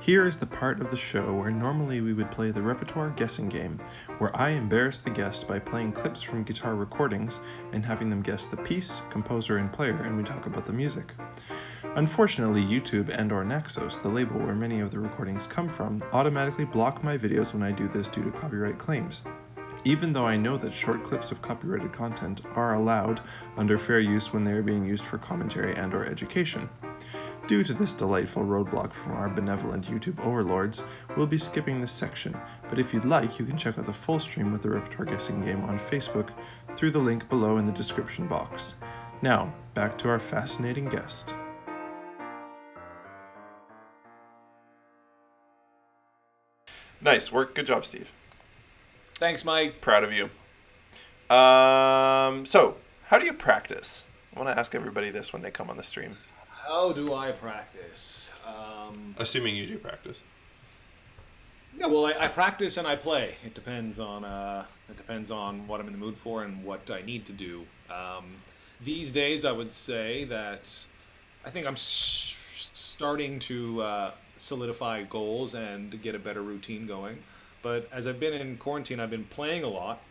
Here is the part of the show where normally we would play the repertoire guessing game, where I embarrass the guest by playing clips from guitar recordings and having them guess the piece, composer, and player, and we talk about the music. Unfortunately, YouTube and/or Naxos, the label where many of the recordings come from, automatically block my videos when I do this due to copyright claims. Even though I know that short clips of copyrighted content are allowed under fair use when they are being used for commentary and/or education. Due to this delightful roadblock from our benevolent YouTube overlords, we'll be skipping this section, but if you'd like, you can check out the full stream with the repertoire guessing game on Facebook through the link below in the description box. Now, back to our fascinating guest. Nice work. Good job, Steve. Thanks, Mike. Proud of you. So, how do you practice? I want to ask everybody this when they come on the stream. How do I practice? Assuming you do practice. Yeah, well, I practice and I play. It depends on what I'm in the mood for and what I need to do. These days, I would say that I think I'm starting to solidify goals and get a better routine going. But as I've been in quarantine, I've been playing a lot,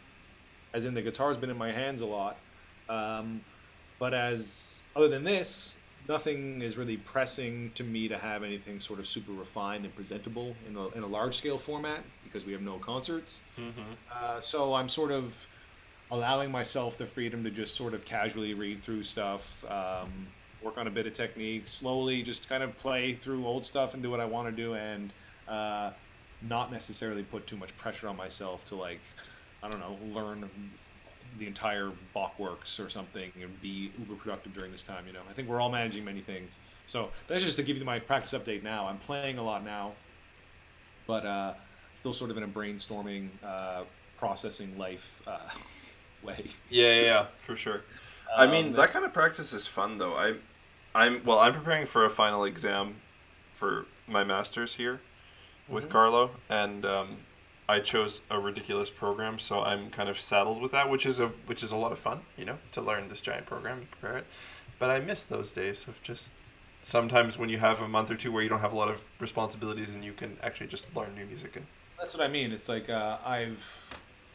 as in the guitar's been in my hands a lot. But other than this, nothing is really pressing to me to have anything sort of super refined and presentable in a large scale format because we have no concerts. So I'm sort of allowing myself the freedom to just sort of casually read through stuff, work on a bit of technique, slowly just kind of play through old stuff and do what I want to do, and not necessarily put too much pressure on myself to, like, I don't know, learn the entire Bach works or something and be uber productive during this time. I think we're all managing many things. So that's just to give you my practice update now. I'm playing a lot now, but still sort of in a brainstorming, processing life way. Yeah, for sure. I mean, that kind of practice is fun, though. I'm preparing for a final exam for my master's here with Carlo, and I chose a ridiculous program, so I'm kind of saddled with that, which is a lot of fun, to learn this giant program and prepare it. But I miss those days of just sometimes when you have a month or two where you don't have a lot of responsibilities and you can actually just learn new music. And that's what I mean. It's like I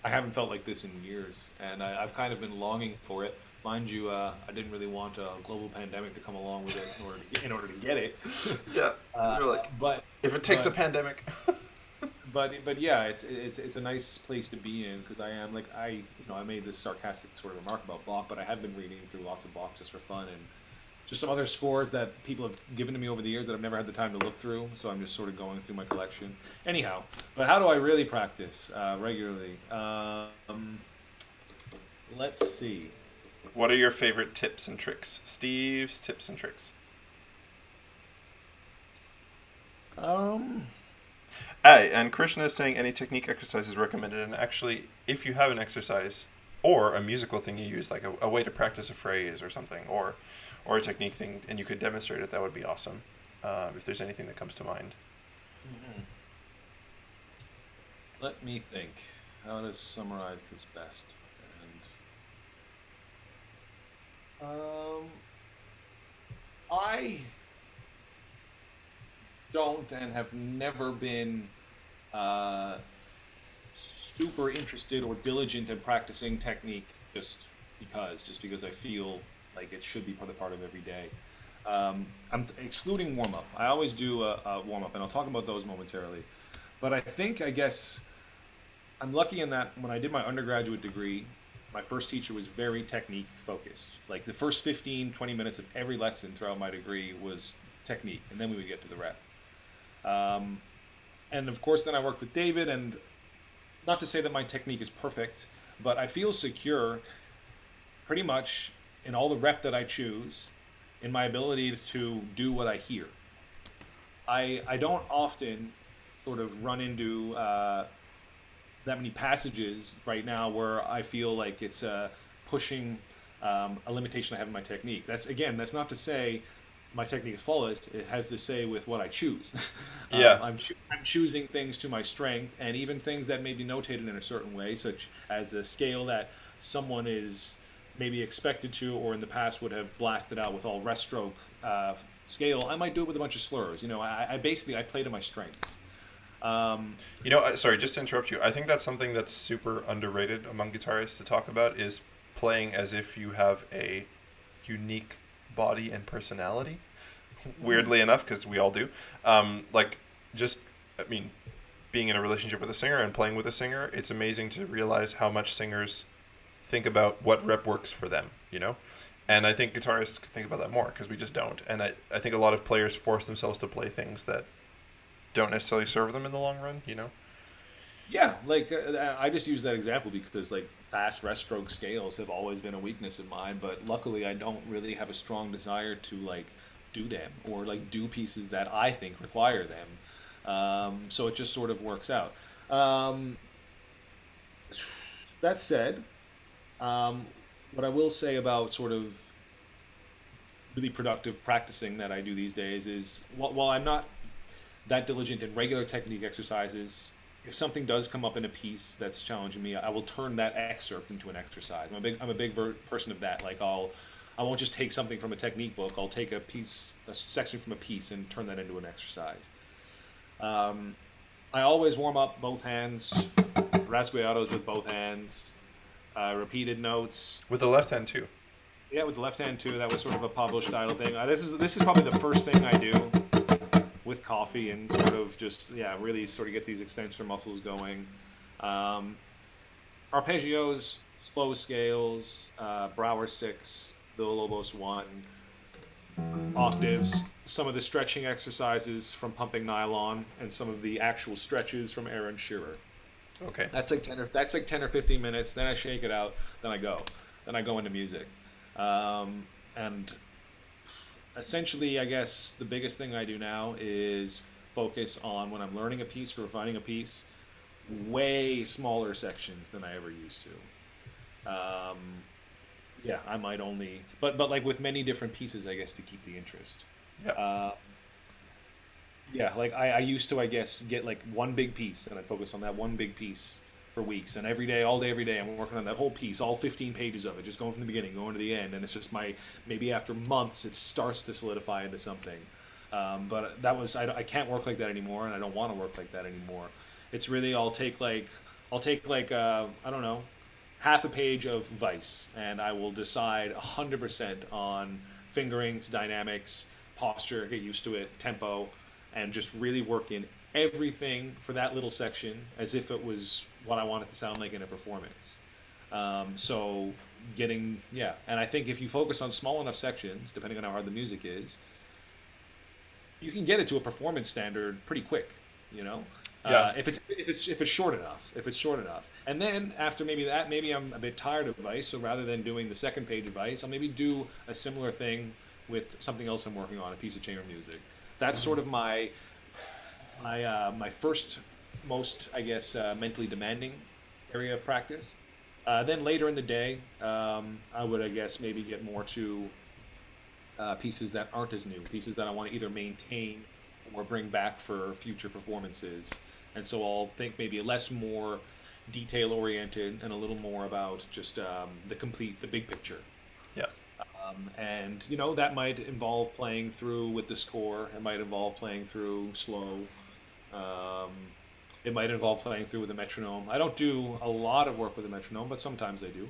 haven't felt like this in years, and I've kind of been longing for it. Mind you, I didn't really want a global pandemic to come along with it in order to get it. Yeah, you're like, but if it takes a pandemic. But yeah, it's a nice place to be in because I am like I made this sarcastic sort of remark about Bach, but I have been reading through lots of Bach just for fun and just some other scores that people have given to me over the years that I've never had the time to look through. So I'm just sort of going through my collection. Anyhow, but how do I really practice regularly? Let's see. What are your favorite tips and tricks? Steve's tips and tricks. Hey, and Krishna is saying any technique exercise is recommended. And actually, if you have an exercise or a musical thing you use, like a way to practice a phrase or something, or a technique thing, and you could demonstrate it, that would be awesome. If there's anything that comes to mind. Let me think. How to summarize this best. I don't and have never been super interested or diligent in practicing technique just because I feel like it should be part of every day. I'm excluding warm-up. I always do a warm-up, and I'll talk about those momentarily. But I guess I'm lucky in that when I did my undergraduate degree, my first teacher was very technique focused. Like the first 15, 20 minutes of every lesson throughout my degree was technique, and then we would get to the rep. And of course, then I worked with David, and not to say that my technique is perfect, but I feel secure pretty much in all the rep that I choose, in my ability to do what I hear. I don't often sort of run into that many passages right now where I feel like it's pushing a limitation I have in my technique. That's not to say my technique is flawless, it has to say with what I choose. Yeah. I'm choosing things to my strength, and even things that may be notated in a certain way, such as a scale that someone is maybe expected to, or in the past would have blasted out with all rest stroke scale. I might do it with a bunch of slurs. I basically I play to my strengths. Um, Sorry, just to interrupt you. I think that's something that's super underrated among guitarists to talk about is playing as if you have a unique body and personality. Weirdly enough, because we all do. Like, just, I mean, being in a relationship with a singer and playing with a singer, it's amazing to realize how much singers think about what rep works for them, you know? And I think guitarists could think about that more because we just don't. And I think a lot of players force themselves to play things that don't necessarily serve them in the long run, you know? Yeah, like I just use that example because like fast rest stroke scales have always been a weakness of mine, but luckily I don't really have a strong desire to like do them or like do pieces that I think require them. So it just sort of works out. Um, that said, um, what I will say about sort of really productive practicing that I do these days is while I'm not that diligent in regular technique exercises, if something does come up in a piece that's challenging me, I will turn that excerpt into an exercise. I'm a big person of that. Like I won't just take something from a technique book. I'll take a section from a piece, and turn that into an exercise. Um, I always warm up both hands, rasgueados with both hands, repeated notes. With the left hand, too. Yeah, with the left hand too. That was sort of a Pablo style thing. This is probably the first thing I do with coffee and sort of just really sort of get these extensor muscles going. Um, Arpeggios, slow scales, Brouwer 6, Villalobos 1, octaves, some of the stretching exercises from pumping nylon, and some of the actual stretches from Aaron Shearer. Okay. That's like 10 or 15 minutes. Then I shake it out. Then I go into music, and essentially, I guess the biggest thing I do now is focus on when I'm learning a piece or refining a piece, way smaller sections than I ever used to. Yeah, I might only, but like with many different pieces, I guess to keep the interest. Yeah. Yeah, like I used to, I guess, get like one big piece and I'd focus on that one big piece for weeks. And every day, all day, every day, I'm working on that whole piece, all 15 pages of it, just going from the beginning, going to the end. And it's just maybe after months, it starts to solidify into something. But I can't work like that anymore, and I don't want to work like that anymore. It's really, I don't know, half a page of Vice, and I will decide 100% on fingerings, dynamics, posture, get used to it, tempo, and just really work in everything for that little section as if it was what I want it to sound like in a performance. So and I think if you focus on small enough sections, depending on how hard the music is, you can get it to a performance standard pretty quick, you know? Yeah. If it's short enough, and then after maybe that, maybe I'm a bit tired of Vice, so rather than doing the second page of Vice, I'll maybe do a similar thing with something else I'm working on, a piece of chamber music. That's sort of my first most, I guess, mentally demanding area of practice. Then later in the day, I would, I guess, maybe get more to pieces that aren't as new, pieces that I want to either maintain or bring back for future performances. And so I'll think maybe more detail oriented and a little more about just the big picture. Yeah. And that might involve playing through with the score. It might involve playing through slow. Um, it might involve playing through with a metronome. I don't do a lot of work with a metronome, but sometimes I do.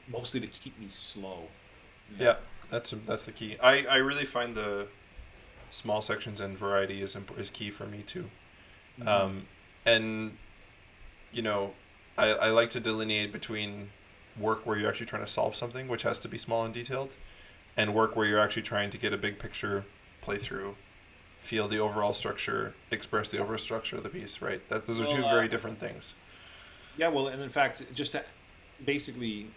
Mostly to keep me slow. Yeah, that's the key. I really find the small sections and variety is key for me too. Mhm. And I like to delineate between work where you're actually trying to solve something, which has to be small and detailed, and work where you're actually trying to get a big picture, play through, feel the overall structure, express the overall structure of the piece, right? Those are two Well, very different things. yeah, well, and in fact, just to basically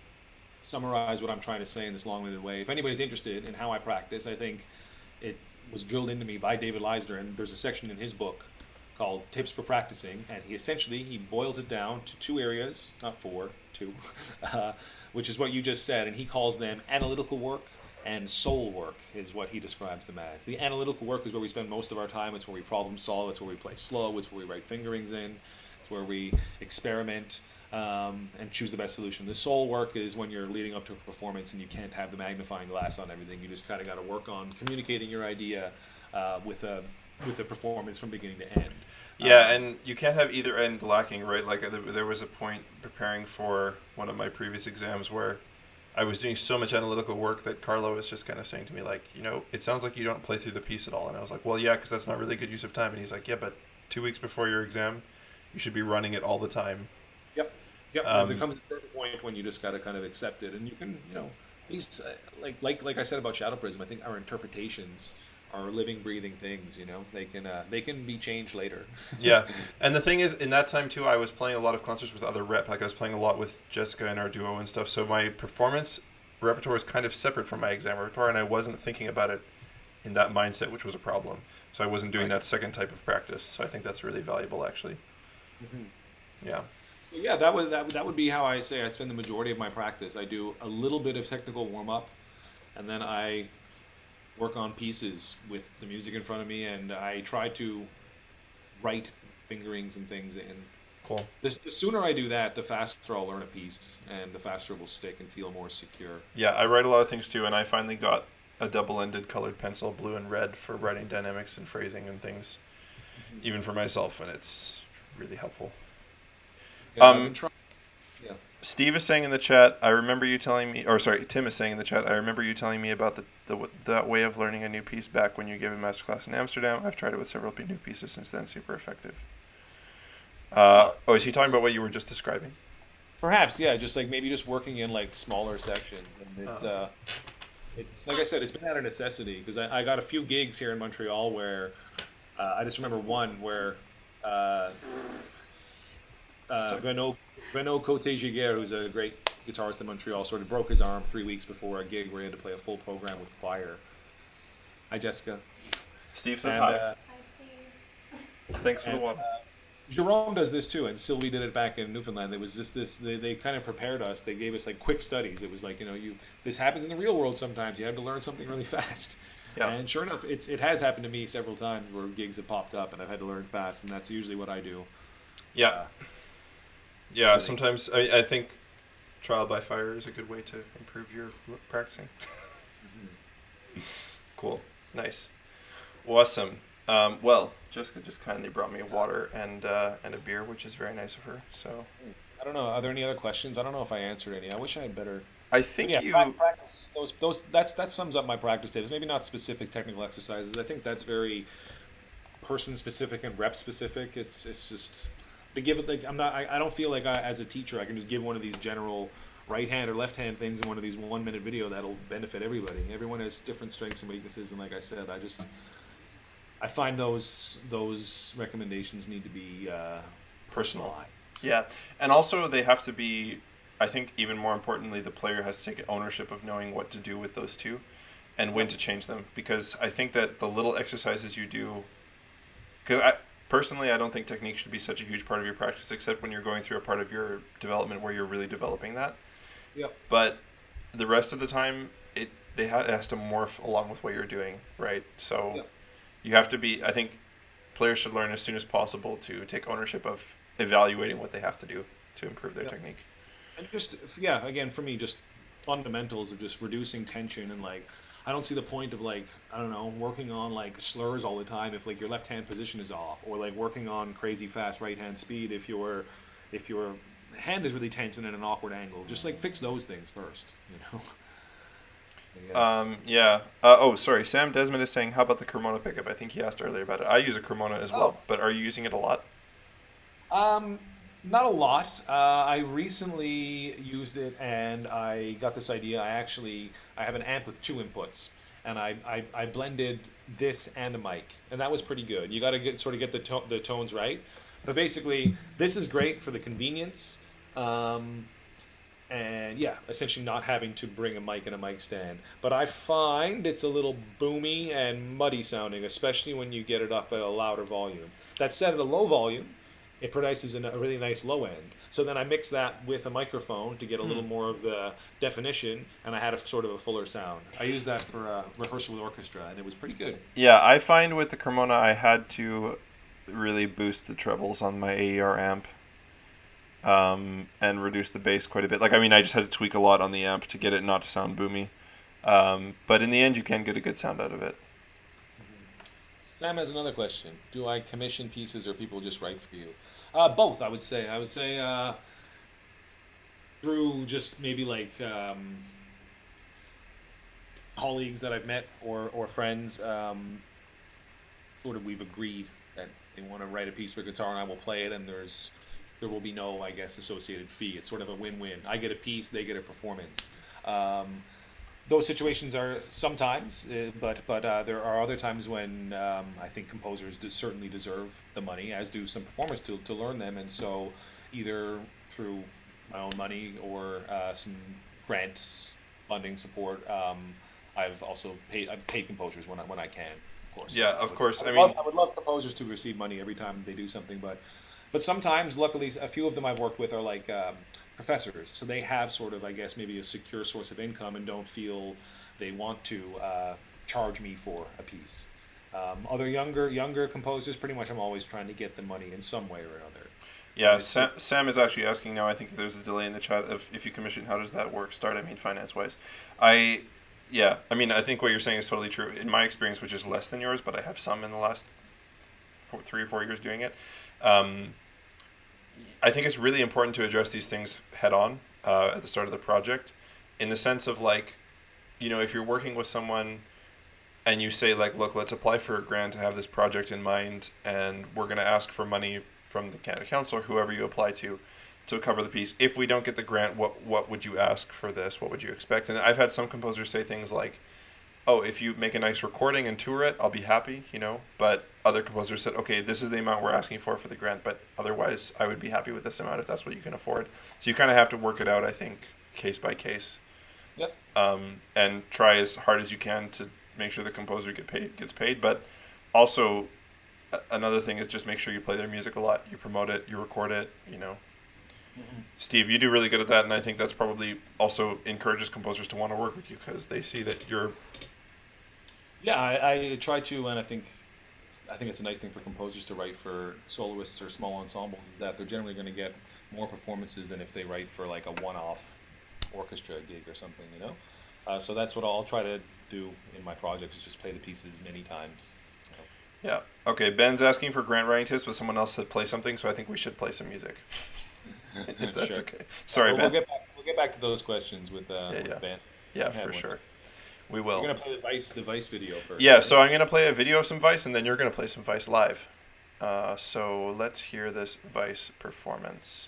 summarize what I'm trying to say in this long-winded way, if anybody's interested in how I practice, I think it was drilled into me by David Leisner, and there's a section in his book called Tips for Practicing, and he boils it down to two areas, not four, two, which is what you just said, and he calls them analytical work and soul work is what he describes them as. The analytical work is where we spend most of our time. It's where we problem solve. It's where we play slow. It's where we write fingerings in. It's where we experiment and choose the best solution. The soul work is when you're leading up to a performance and you can't have the magnifying glass on everything. You just kind of got to work on communicating your idea with a performance from beginning to end. Yeah, and you can't have either end lacking, right? Like there was a point preparing for one of my previous exams where I was doing so much analytical work that Carlo was just kind of saying to me, like, it sounds like you don't play through the piece at all. And I was like, well, yeah, because that's not really good use of time. And he's like, yeah, but 2 weeks before your exam, you should be running it all the time. Yep. There comes a certain point when you just got to kind of accept it, and you can, these like I said about Shadow Prism, I think our interpretations are living, breathing things. They can be changed later. Yeah, and the thing is, in that time too, I was playing a lot of concerts with other rep. Like I was playing a lot with Jessica and our duo and stuff. So my performance repertoire is kind of separate from my exam repertoire, and I wasn't thinking about it in that mindset, which was a problem. So I wasn't doing that second type of practice. So I think that's really valuable, actually. Mm-hmm. Yeah. Yeah, that would be how I say I spend the majority of my practice. I do a little bit of technical warm up, and then I work on pieces with the music in front of me, and I try to write fingerings and things in. Cool. The sooner I do that, the faster I'll learn a piece, and the faster it will stick and feel more secure. Yeah, I write a lot of things too, and I finally got a double-ended colored pencil, blue and red, for writing dynamics and phrasing and things, even for myself, and it's really helpful. Yeah, yeah. Steve is saying in the chat, I remember you telling me, or sorry, Tim is saying in the chat, I remember you telling me about that way of learning a new piece back when you gave a masterclass in Amsterdam. I've tried it with several new pieces since then, super effective. Is he talking about what you were just describing? Perhaps, yeah, just maybe just working in smaller sections, and it's like I said, it's been out of necessity because I got a few gigs here in Montreal where I just remember one where Renaud Cote-Giguère, who's a great guitarist in Montreal, sort of broke his arm 3 weeks before a gig where he had to play a full program with choir. Hi, Jessica. Steve says hi. Hi, Steve. Thanks for the one. Jerome does this too, and Sylvie did it back in Newfoundland. There was just this, they kind of prepared us. They gave us quick studies. It was this happens in the real world sometimes. You have to learn something really fast. Yeah. And sure enough, it has happened to me several times where gigs have popped up and I've had to learn fast, and that's usually what I do. Yeah. Yeah, sometimes I think trial by fire is a good way to improve your practicing. Cool. Nice. Awesome. Well, Jessica just kindly brought me water and a beer, which is very nice of her. So I don't know. Are there any other questions? I don't know if I answered any. I wish I had better. I think practice that sums up my practice tips. Maybe not specific technical exercises. I think that's very person specific and rep specific. It's just to give it I don't feel like as a teacher I can just give one of these general right hand or left hand things in one of these 1 minute video that'll benefit everybody. Everyone has different strengths and weaknesses, and like I said, I find those recommendations need to be personalized. Yeah, and also they have to be, I think even more importantly, the player has to take ownership of knowing what to do with those two and when to change them. Because I think that the little exercises you do, because personally I don't think technique should be such a huge part of your practice, except when you're going through a part of your development where you're really developing that. Yep. But the rest of the time, it has to morph along with what you're doing, right? So. Yep. You have to be, I think players should learn as soon as possible to take ownership of evaluating what they have to do to improve their technique. And again, for me, just fundamentals of just reducing tension and I don't see the point of working on slurs all the time if your left hand position is off, or working on crazy fast right hand speed if your hand is really tense and at an awkward angle. Just fix those things first, Yeah. Sorry. Sam Desmond is saying, how about the Cremona pickup? I think he asked earlier about it. I use a Cremona as well, but are you using it a lot? Not a lot. I recently used it and I got this idea. I have an amp with 2 inputs, and I blended this and a mic, and that was pretty good. You got to get the tones right. But basically, this is great for the convenience. And yeah, essentially not having to bring a mic and a mic stand. But I find it's a little boomy and muddy sounding, especially when you get it up at a louder volume. That said, at a low volume, it produces a really nice low end. So then I mixed that with a microphone to get a little more of the definition, and I had a sort of a fuller sound. I used that for rehearsal with orchestra, and it was pretty good. Yeah, I find with the Cremona I had to really boost the trebles on my AER amp, and reduce the bass quite a bit. Like, I mean, I just had to tweak a lot on the amp to get it not to sound boomy. But in the end, you can get a good sound out of it. Sam has another question. Do I commission pieces or people just write for you? Both, I would say. I would say through just maybe like colleagues that I've met or friends, sort of we've agreed that they want to write a piece for guitar and I will play it, and there will be no, I guess, associated fee. It's sort of a win-win. I get a piece, they get a performance. Those situations are sometimes, but there are other times when I think composers certainly deserve the money, as do some performers to learn them, and so either through my own money or some grants, funding support. I've paid composers when I can, of course. Yeah, of course. I would love composers to receive money every time they do something, but sometimes, luckily, a few of them I've worked with are like professors, so they have sort of, I guess, maybe a secure source of income and don't feel they want to charge me for a piece. Other younger composers, pretty much, I'm always trying to get the money in some way or another. Yeah, Sam is actually asking now. I think there's a delay in the chat. If you commission, how does that work? Start, I mean, finance wise. Yeah, I mean, I think what you're saying is totally true. In my experience, which is less than yours, but I have some in the last 3 or 4 years doing it. I think it's really important to address these things head on at the start of the project, in the sense of, like, if you're working with someone and you say, like, look, let's apply for a grant to have this project in mind, and we're going to ask for money from the Canada Council or whoever you apply to cover the piece. If we don't get the grant, what would you ask for this? What would you expect? And I've had some composers say things like, oh, if you make a nice recording and tour it, I'll be happy, But other composers said, okay, this is the amount we're asking for the grant, but otherwise I would be happy with this amount if that's what you can afford. So you kind of have to work it out, I think, case by case. Yep. And try as hard as you can to make sure the composer gets paid. But also, another thing is just make sure you play their music a lot. You promote it, you record it, Mm-hmm. Steve, you do really good at that, and I think that's probably also encourages composers to want to work with you because they see that you're... Yeah, I try to, and I think it's a nice thing for composers to write for soloists or small ensembles, is that they're generally going to get more performances than if they write for like a one-off orchestra gig or something, So that's what I'll try to do in my projects, is just play the pieces many times. Yeah. Okay, Ben's asking for grant writing tips, but someone else said play something, so I think we should play some music. If that's Sure. okay. Sorry, Ben. We'll get back to those questions with Ben. Yeah, for sure. We will. We're gonna play the Vice video first. Yeah, so I'm gonna play a video of some Vice, and then you're gonna play some Vice live. So let's hear this Vice performance.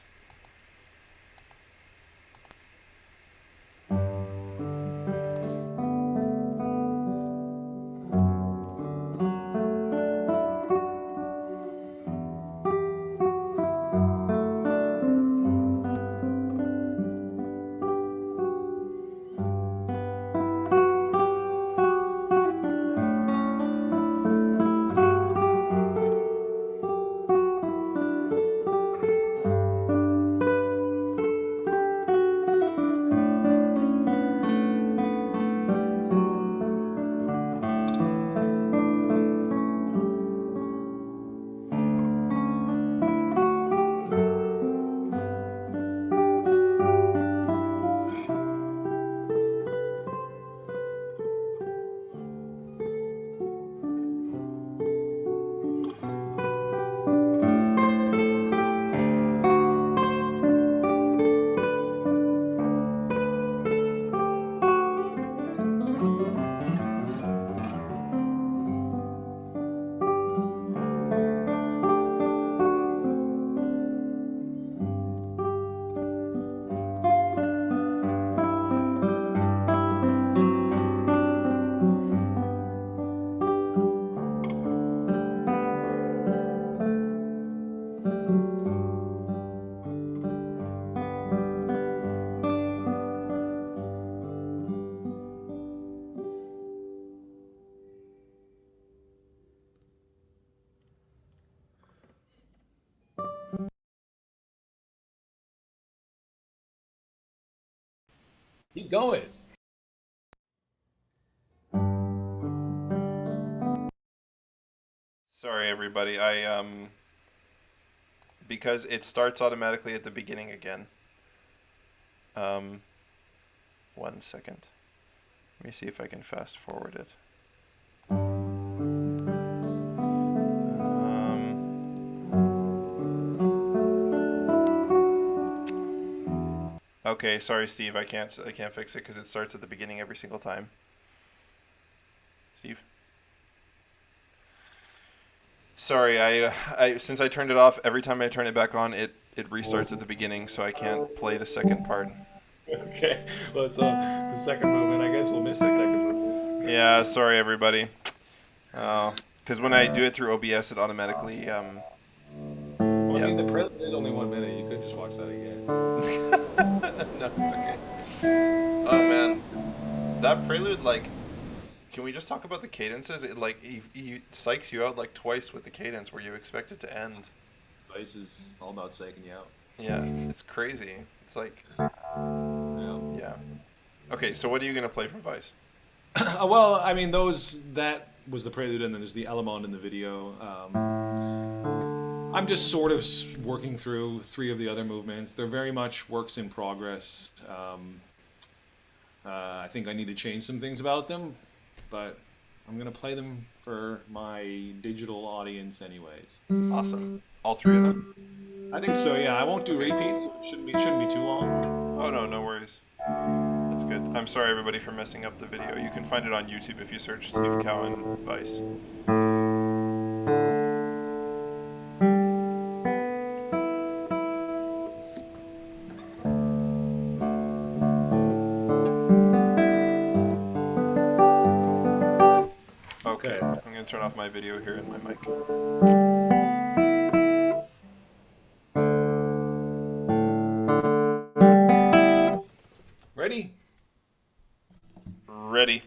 Keep going. Sorry, everybody. Because it starts automatically at the beginning again. 1 second. Let me see if I can fast forward it. Okay, sorry, Steve. I can't fix it because it starts at the beginning every single time. Steve. Sorry, I since I turned it off, every time I turn it back on, it restarts at the beginning, so I can't play the second part. Okay. Well, so the second movement, I guess we'll miss the second movement. Yeah, sorry, everybody. Because when I do it through OBS, it automatically Well, I yeah. mean, the prelude is only 1 minute. You could just watch that again. No, it's okay. Oh man, that prelude, like, can we just talk about the cadences? It like he psychs you out like twice with the cadence where you expect it to end. Vice is all about psyching you out. Yeah, it's crazy. It's like, Yeah. yeah. Okay, so what are you gonna play from Vice? Well, I mean, that was the prelude, and then there's the element in the video. I'm just sort of working through 3 of the other movements. They're very much works in progress. I think I need to change some things about them, but I'm gonna play them for my digital audience anyways. Awesome. All 3 of them? I think so. Yeah, I won't do repeats. So it shouldn't be too long. Oh no, no worries. That's good. I'm sorry everybody for messing up the video. You can find it on YouTube if you search Steve Cowan Vice. Okay, I'm gonna turn off my video here and my mic. Ready? Ready.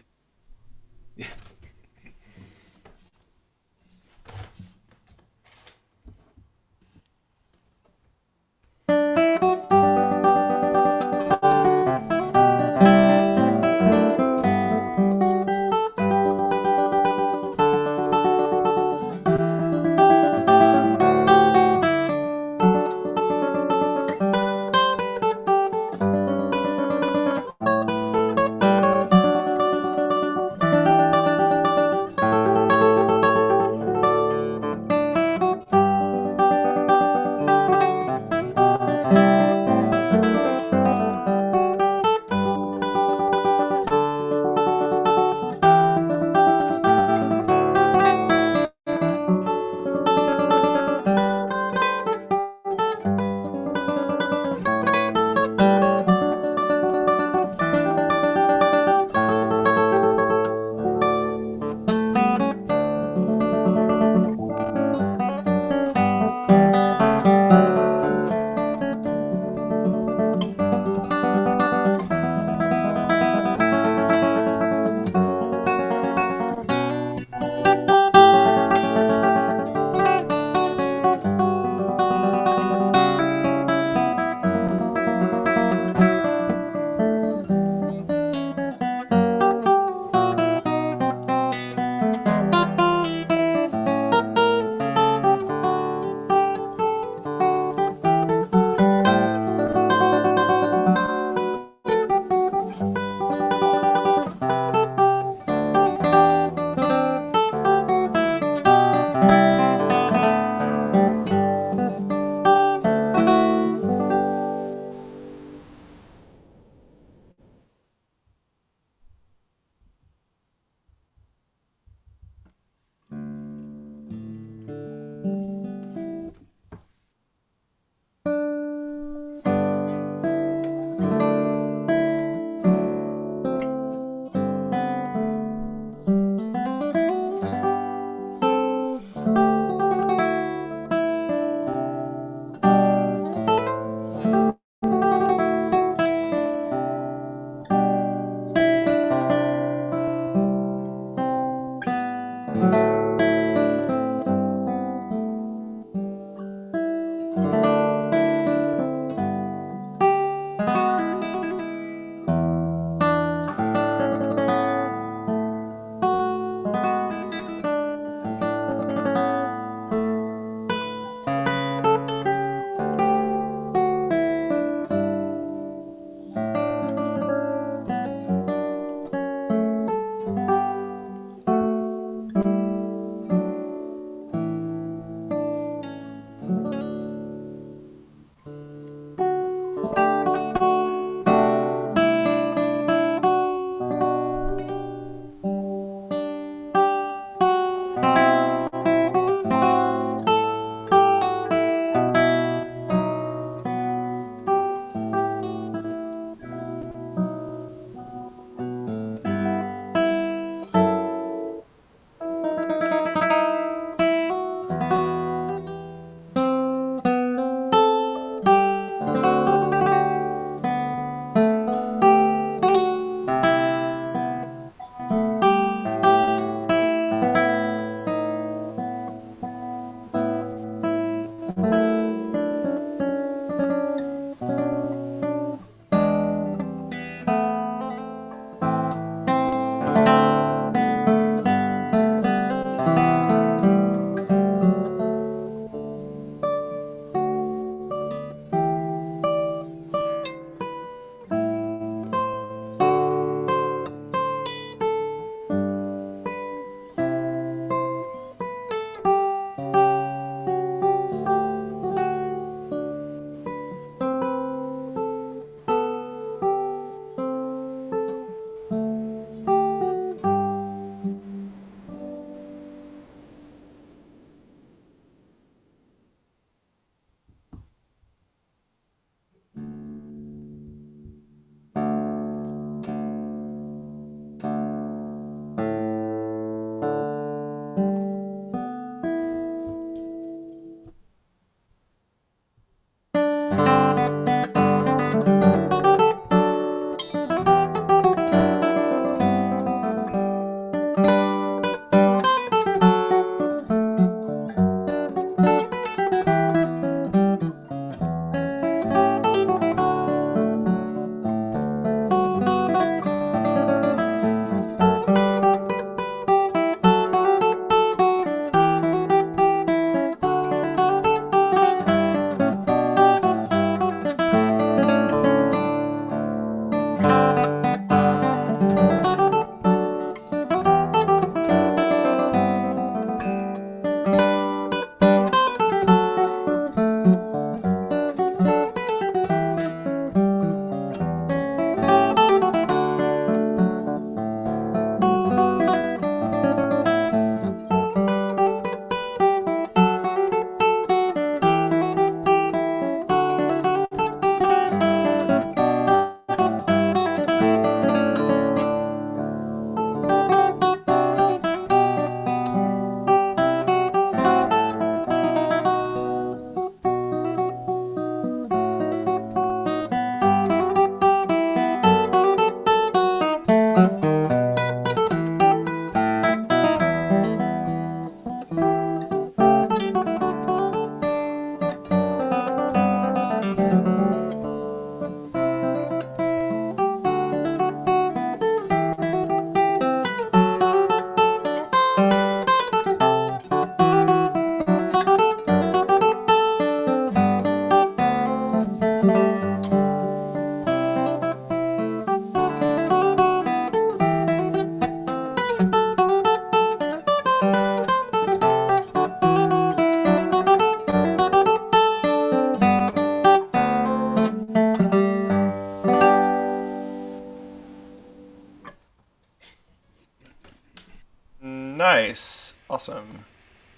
Awesome.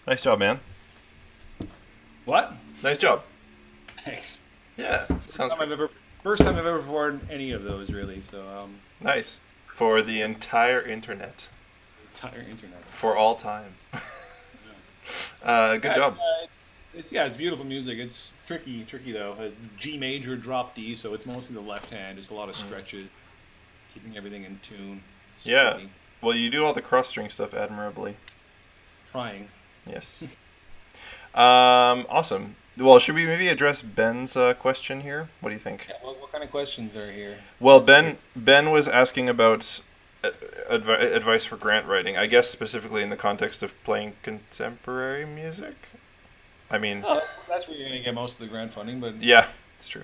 Nice job, man. What? Nice job. Thanks. Yeah. Sounds great. First time I've ever performed any of those, really. So, Nice. For the entire internet. entire internet. For all time. Good job. It's beautiful music. It's tricky though. A G major, drop D, so it's mostly the left hand. Just a lot of stretches, keeping everything in tune. Yeah. Steady. Well, you do all the cross-string stuff admirably. Trying. Yes. Awesome. Well, should we maybe address Ben's question here? What do you think? Yeah, what kind of questions are here? Well, Ben was asking about advice for grant writing. I guess specifically in the context of playing contemporary music. I mean, Oh, that's where you're going to get most of the grant funding, but yeah, it's true.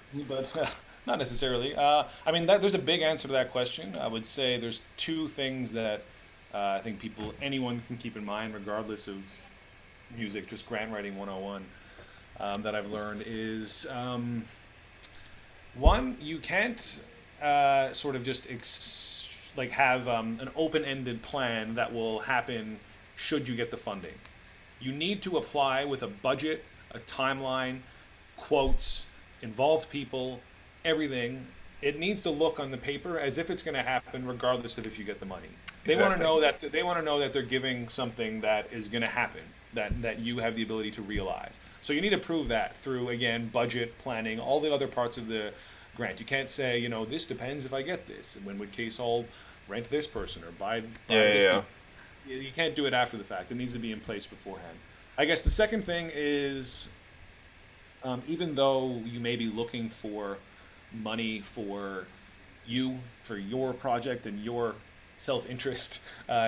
not necessarily. I mean, there's a big answer to that question. I would say there's two things that I think anyone can keep in mind, regardless of music, just grant writing 101, that I've learned is one, you can't sort of just have an open-ended plan that will happen should you get the funding. You need to apply with a budget, a timeline, quotes, involved people, everything. It needs to look on the paper as if it's going to happen regardless of if you get the money. They want to know that they're giving something that is going to happen, that you have the ability to realize. So you need to prove that through, again, budget, planning, all the other parts of the grant. You can't say, this depends if I get this, and when would Case Hall rent this person or buy this person. You can't do it after the fact. It needs to be in place beforehand. I guess the second thing is, even though you may be looking for money for your project and your self-interest,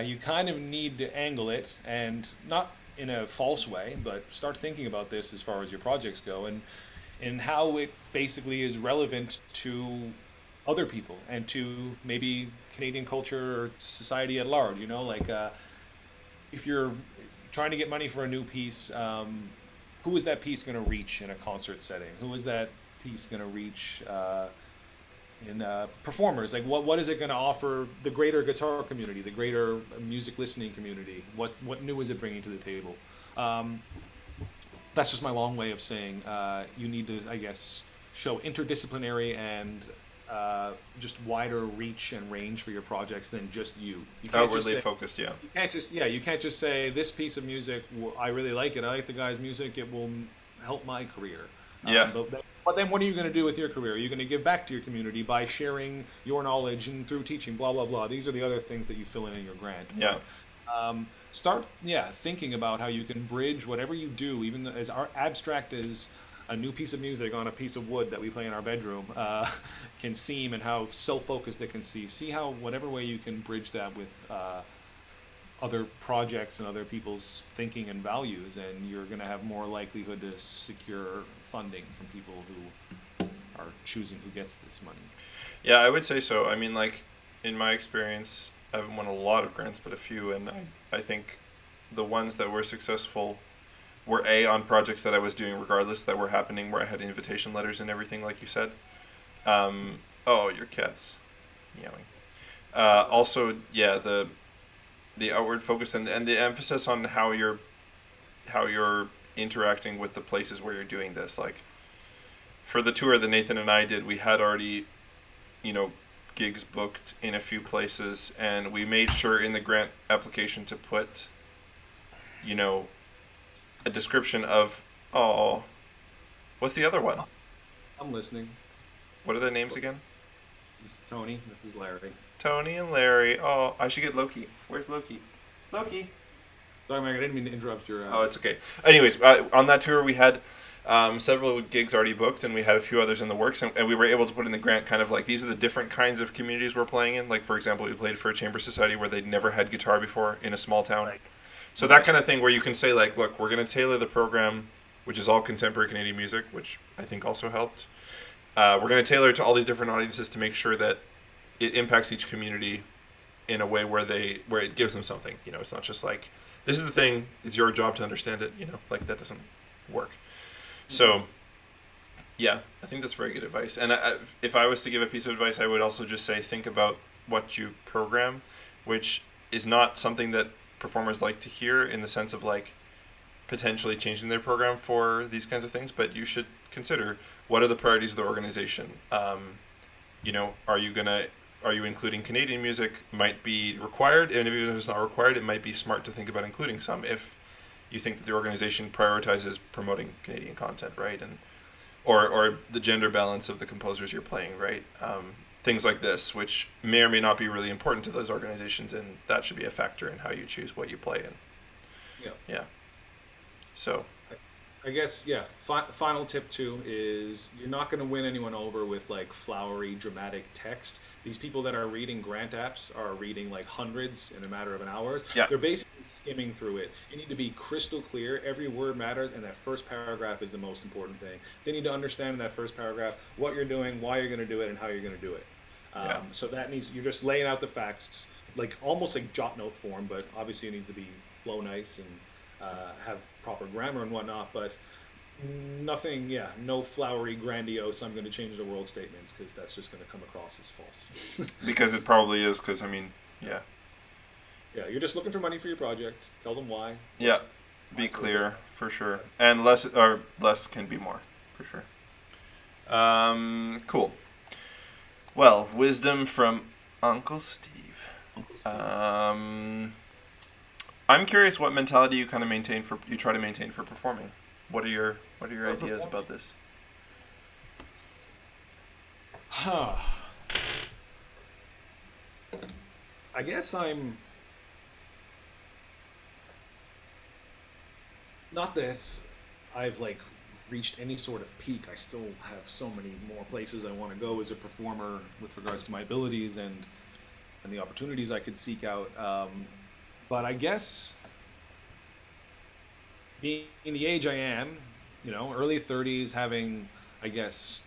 you kind of need to angle it, and not in a false way, but start thinking about this as far as your projects go, and how it basically is relevant to other people and to maybe Canadian culture or society at large. If you're trying to get money for a new piece, who is that piece going to reach in a concert setting? Who is that piece going to reach in performers? Like, what is it going to offer the greater guitar community, the greater music listening community? What new is it bringing to the table? That's just my long way of saying you need to, I guess, show interdisciplinary and just wider reach and range for your projects than just you. You can't Outwardly just say, focused, yeah. you can't just say this piece of music. I really like it. I like the guy's music. It will help my career. Yeah. But then what are you going to do with your career? Are you going to give back to your community by sharing your knowledge and through teaching? Blah blah blah. These are the other things that you fill in your grant. Yeah. Start thinking about how you can bridge whatever you do, even as abstract as a new piece of music on a piece of wood that we play in our bedroom can seem, and how self-focused it can see. See how whatever way you can bridge that with other projects and other people's thinking and values, and you're going to have more likelihood to secure funding from people who are choosing who gets this money. Yeah, I would say so. I mean, like, in my experience, I haven't won a lot of grants, but a few, and I think the ones that were successful were on projects that I was doing regardless, that were happening, where I had invitation letters and everything, like you said. Oh, your cat's meowing. Also, yeah, the outward focus and the emphasis on how you're interacting with the places where you're doing this. Like, for the tour that Nathan and I did, we had already, gigs booked in a few places, and we made sure in the grant application to put, a description of, what's the other one? I'm listening. What are their names again? This is Tony. This is Larry. Tony and Larry. Oh, I should get Loki. Where's Loki? Loki. Sorry, Mike, I didn't mean to interrupt your... Oh, it's okay. Anyways, on that tour we had several gigs already booked, and we had a few others in the works, and we were able to put in the grant kind of like, these are the different kinds of communities we're playing in. Like, for example, we played for a chamber society where they'd never had guitar before in a small town. Right. So that kind of thing where you can say, like, look, we're going to tailor the program, which is all contemporary Canadian music, which I think also helped. We're going to tailor it to all these different audiences to make sure that it impacts each community in a way where it gives them something. It's not just like, this is the thing, it's your job to understand it, like, that doesn't work. So, yeah, I think that's very good advice. And if I was to give a piece of advice, I would also just say, think about what you program, which is not something that performers like to hear in the sense of like potentially changing their program for these kinds of things, but you should consider what are the priorities of the organization. You know, are you including Canadian music? Might be required, and if it's not required, it might be smart to think about including some if you think that the organization prioritizes promoting Canadian content, right? And or the gender balance of the composers you're playing, right? Things like this, which may or may not be really important to those organizations, and that should be a factor in how you choose what you play in. Yeah. Yeah. So. I guess, yeah. Final tip too is you're not going to win anyone over with like flowery, dramatic text. These people that are reading grant apps are reading like hundreds in a matter of an hour. Yeah. They're basically skimming through it. You need to be crystal clear. Every word matters, and that first paragraph is the most important thing. They need to understand in that first paragraph what you're doing, why you're going to do it, and how you're going to do it. Yeah. So that needs, you're just laying out the facts, like almost like jot note form, but obviously it needs to be flow nice and have proper grammar and whatnot, but nothing, yeah, no flowery, grandiose, I'm going to change the world statements, because that's just going to come across as false. Because it probably is, because, I mean, yeah. Yeah, you're just looking for money for your project. Tell them why. Yeah, be clear, for sure. And less can be more, for sure. Cool. Well, wisdom from Uncle Steve. I'm curious what mentality you kind of try to maintain for performing. What are your ideas about this? I guess I'm not that I've like reached any sort of peak. I still have so many more places I want to go as a performer with regards to my abilities and the opportunities I could seek out. But I guess being in the age I am, you know, early 30s, having, I guess,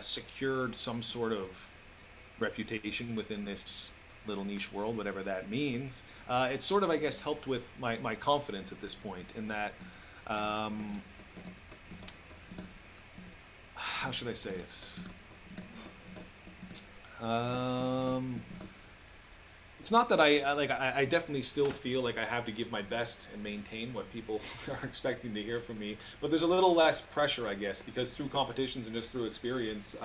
secured some sort of reputation within this little niche world, whatever that means, it's sort of, I guess, helped with my confidence at this point in that, how should I say it? It's not that I definitely still feel like I have to give my best and maintain what people are expecting to hear from me, but there's a little less pressure, I guess, because through competitions and just through experience,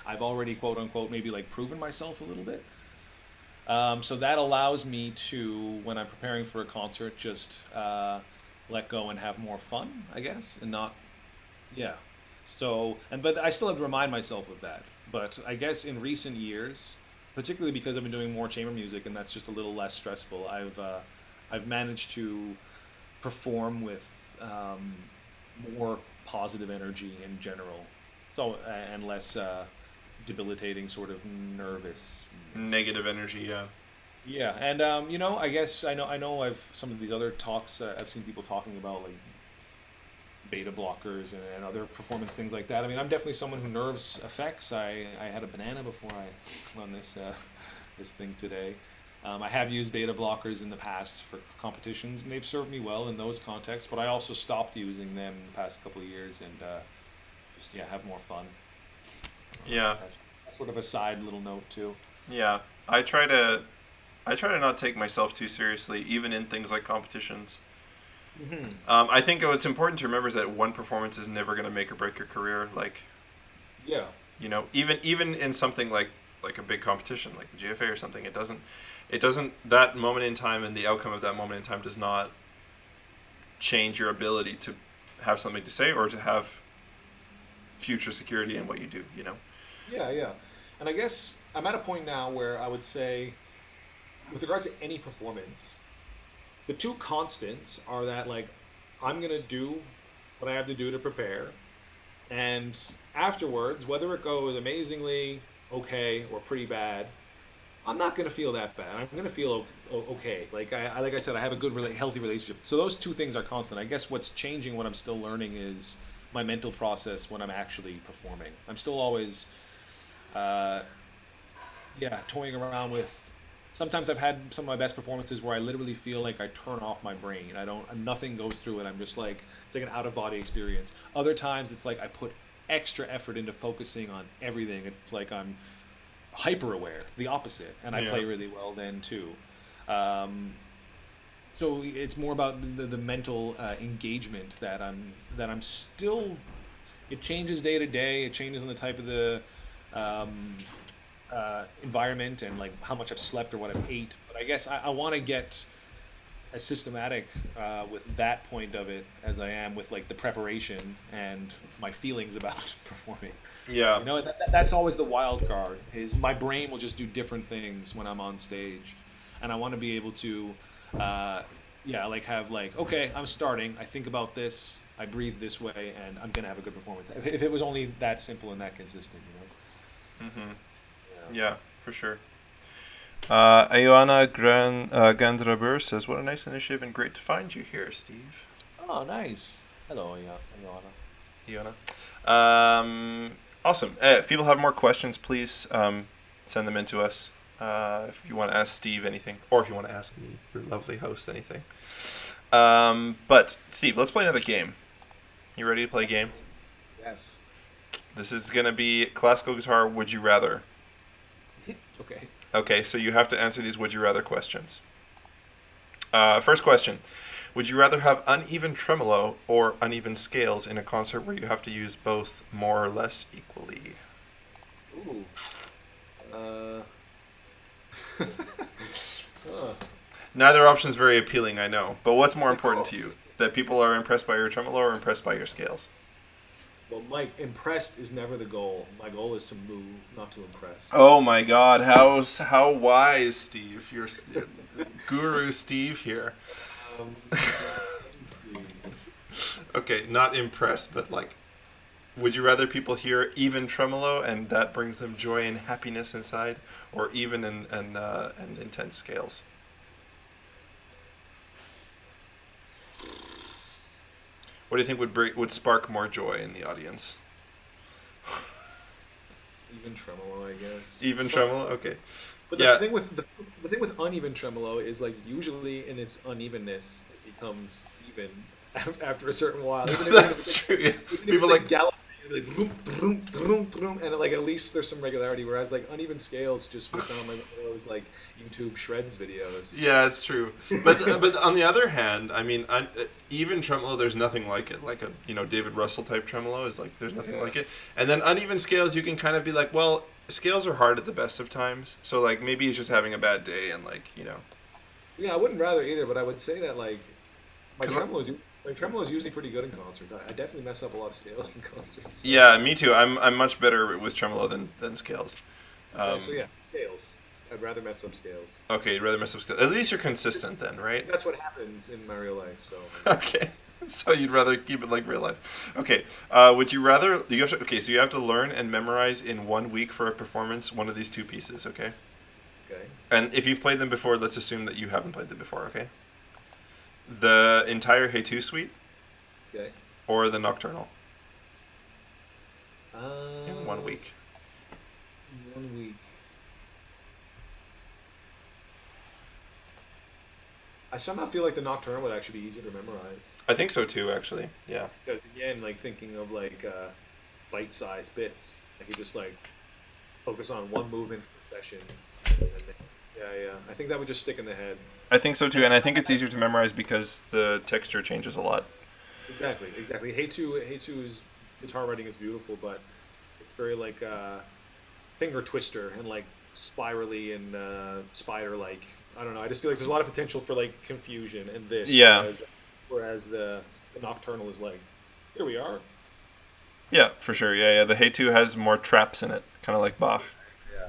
I've already, quote unquote, maybe like proven myself a little bit. So that allows me to, when I'm preparing for a concert, just let go and have more fun, I guess, and not, yeah. So, but I still have to remind myself of that. But I guess in recent years, particularly because I've been doing more chamber music and that's just a little less stressful, I've managed to perform with more positive energy in general, so and less debilitating sort of nervous Negative energy, yeah. Yeah, and you know, I guess I know I've some of these other talks I've seen people talking about like beta blockers and other performance things like that. I mean, I'm definitely someone who nerves affects. I had a banana before I on this this thing today. I have used beta blockers in the past for competitions, and they've served me well in those contexts. But I also stopped using them in the past couple of years, and just have more fun. Yeah, that's sort of a side little note too. Yeah, I try to not take myself too seriously, even in things like competitions. Mm-hmm. I think what's important to remember is that one performance is never going to make or break your career. Like, yeah, you know, even in something like a big competition like the GFA or something, it doesn't that moment in time and the outcome of that moment in time does not change your ability to have something to say or to have future security in what you do. You know. Yeah, and I guess I'm at a point now where I would say, with regards to any performance, the two constants are that, like, I'm going to do what I have to do to prepare, and afterwards, whether it goes amazingly, okay, or pretty bad, I'm not going to feel that bad. I'm going to feel okay. Like I said, I have a good, healthy relationship. So those two things are constant. I guess what's changing, what I'm still learning, is my mental process when I'm actually performing. I'm still always, toying around with. Sometimes I've had some of my best performances where I literally feel like I turn off my brain. Nothing goes through it. I'm just like, it's like an out-of-body experience. Other times it's like I put extra effort into focusing on everything. It's like I'm hyper-aware, the opposite, and I play really well then too. So it's more about the mental engagement that I'm still. It changes day to day. It changes on the type of the um, environment and like how much I've slept or what I've ate. But I guess I want to get as systematic with that point of it as I am with like the preparation and my feelings about performing. Yeah. You know, that's always the wild card. Is my brain will just do different things when I'm on stage, and I want to be able to, yeah, like have like, okay, I'm starting. I think about this. I breathe this way, and I'm gonna have a good performance. If it was only that simple and that consistent, Mm-hmm. Yeah. Yeah, for sure. Ayana Gandrabur says, "What a nice initiative and great to find you here, Steve." Oh, nice. Hello, Ayana. Awesome. If people have more questions, please send them in to us. If you want to ask Steve anything, or if you want to ask me, your lovely host, anything. But Steve, let's play another game. You ready to play a game? Yes. This is going to be classical guitar Would You Rather. Okay. Okay, so you have to answer these Would You Rather questions. First question. Would you rather have uneven tremolo or uneven scales in a concert where you have to use both more or less equally? Ooh. Huh. Neither option is very appealing, I know. But what's more important to you? That people are impressed by your tremolo or impressed by your scales? Well, Mike, impressed is never the goal. My goal is to move, not to impress. Oh my God! How wise, Steve? You're Guru Steve here. Um, Okay, not impressed, but like, would you rather people hear even tremolo and that brings them joy and happiness inside, or even and intense scales? What do you think would spark more joy in the audience? even tremolo, I guess. Even tremolo, okay. But Yeah. the thing with uneven tremolo is like usually in its unevenness it becomes even after a certain while. That's true. Yeah. People like galloping, like vroom, vroom, vroom, vroom, and like at least there's some regularity. Whereas like uneven scales just would sound like one of those like YouTube shreds videos. yeah, it's true. But on the other hand, I mean, even tremolo, there's nothing like it. Like a David Russell type tremolo is like there's nothing like it. And then uneven scales, you can kind of be like, well, scales are hard at the best of times. So like maybe he's just having a bad day, and like Yeah, I wouldn't rather either, but I would say that like my 'Cause tremolo is usually pretty good in concert. I definitely mess up a lot of scales in concerts. Yeah, me too. I'm much better with tremolo than scales. So yeah, scales. I'd rather mess up scales. Okay, you'd rather mess up scales. At least you're consistent then, right? That's what happens in my real life. So Okay. So you'd rather keep it like real life. Okay. Would you rather okay, so you have to learn and memorize in 1 week for a performance one of these two pieces, okay? okay. And if you've played them before, let's assume that you haven't played them before, okay? The entire Hey 2 suite Okay. or the Nocturnal Uh, in 1 week. 1 week. I somehow feel like the Nocturnal would actually be easier to memorize. I think so too, actually. Yeah. Because again, like thinking of like bite-sized bits, like you just like focus on one movement per session. And then, yeah. I think that would just stick in the head. I think so too, and I think it's easier to memorize because the texture changes a lot. Exactly. Hey 2's guitar writing is beautiful, but it's very like finger twister and like spirally and spider-like. I don't know. I just feel like there's a lot of potential for like confusion in this. Yeah. Whereas the Nocturnal is like, here we are. Yeah, for sure. Yeah. The Hey 2 has more traps in it, kind of like Bach. Yeah.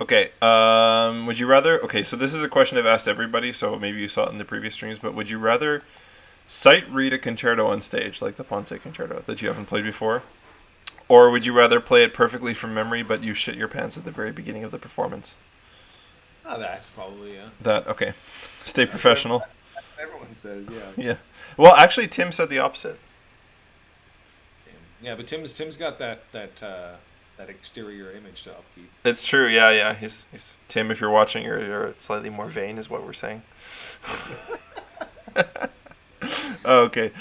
Okay, would you rather... Okay, so this is a question I've asked everybody, so maybe you saw it in the previous streams, but would you rather sight read a concerto on stage, like the Ponce Concerto, that you haven't played before? Or would you rather play it perfectly from memory, but you shit your pants at the very beginning of the performance? That probably, yeah. That, okay. Stay professional. Everyone says, yeah. Yeah. Well, actually, Tim said the opposite. Yeah, but Tim's got that exterior image to upkeep. It's true, yeah. He's Tim, if you're watching, you're slightly more vain, is what we're saying. Okay.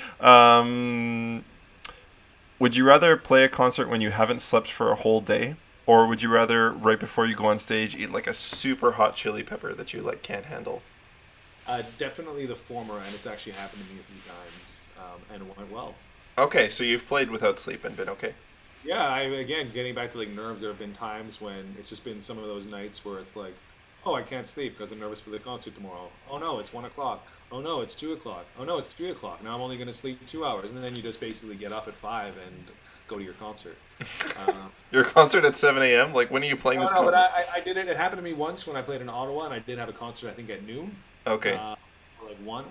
Would you rather play a concert when you haven't slept for a whole day? Or would you rather, right before you go on stage, eat like a super hot chili pepper that you like can't handle? Definitely the former, and it's actually happened to me a few times, and it went well. Okay, so you've played without sleep and been okay. Yeah, I again getting back to like nerves. There have been times when it's just been some of those nights where it's like, oh, I can't sleep because I'm nervous for the concert tomorrow. Oh no, it's 1 o'clock. Oh no, it's 2 o'clock. Oh no, it's 3 o'clock. Now I'm only going to sleep 2 hours, and then you just basically get up at 5 and go to your concert. Uh, Your concert at 7 a.m. Like when are you playing no, this no, but concert? I did it. It happened to me once when I played in Ottawa, and I did have a concert. I think at noon, Okay. or like 1.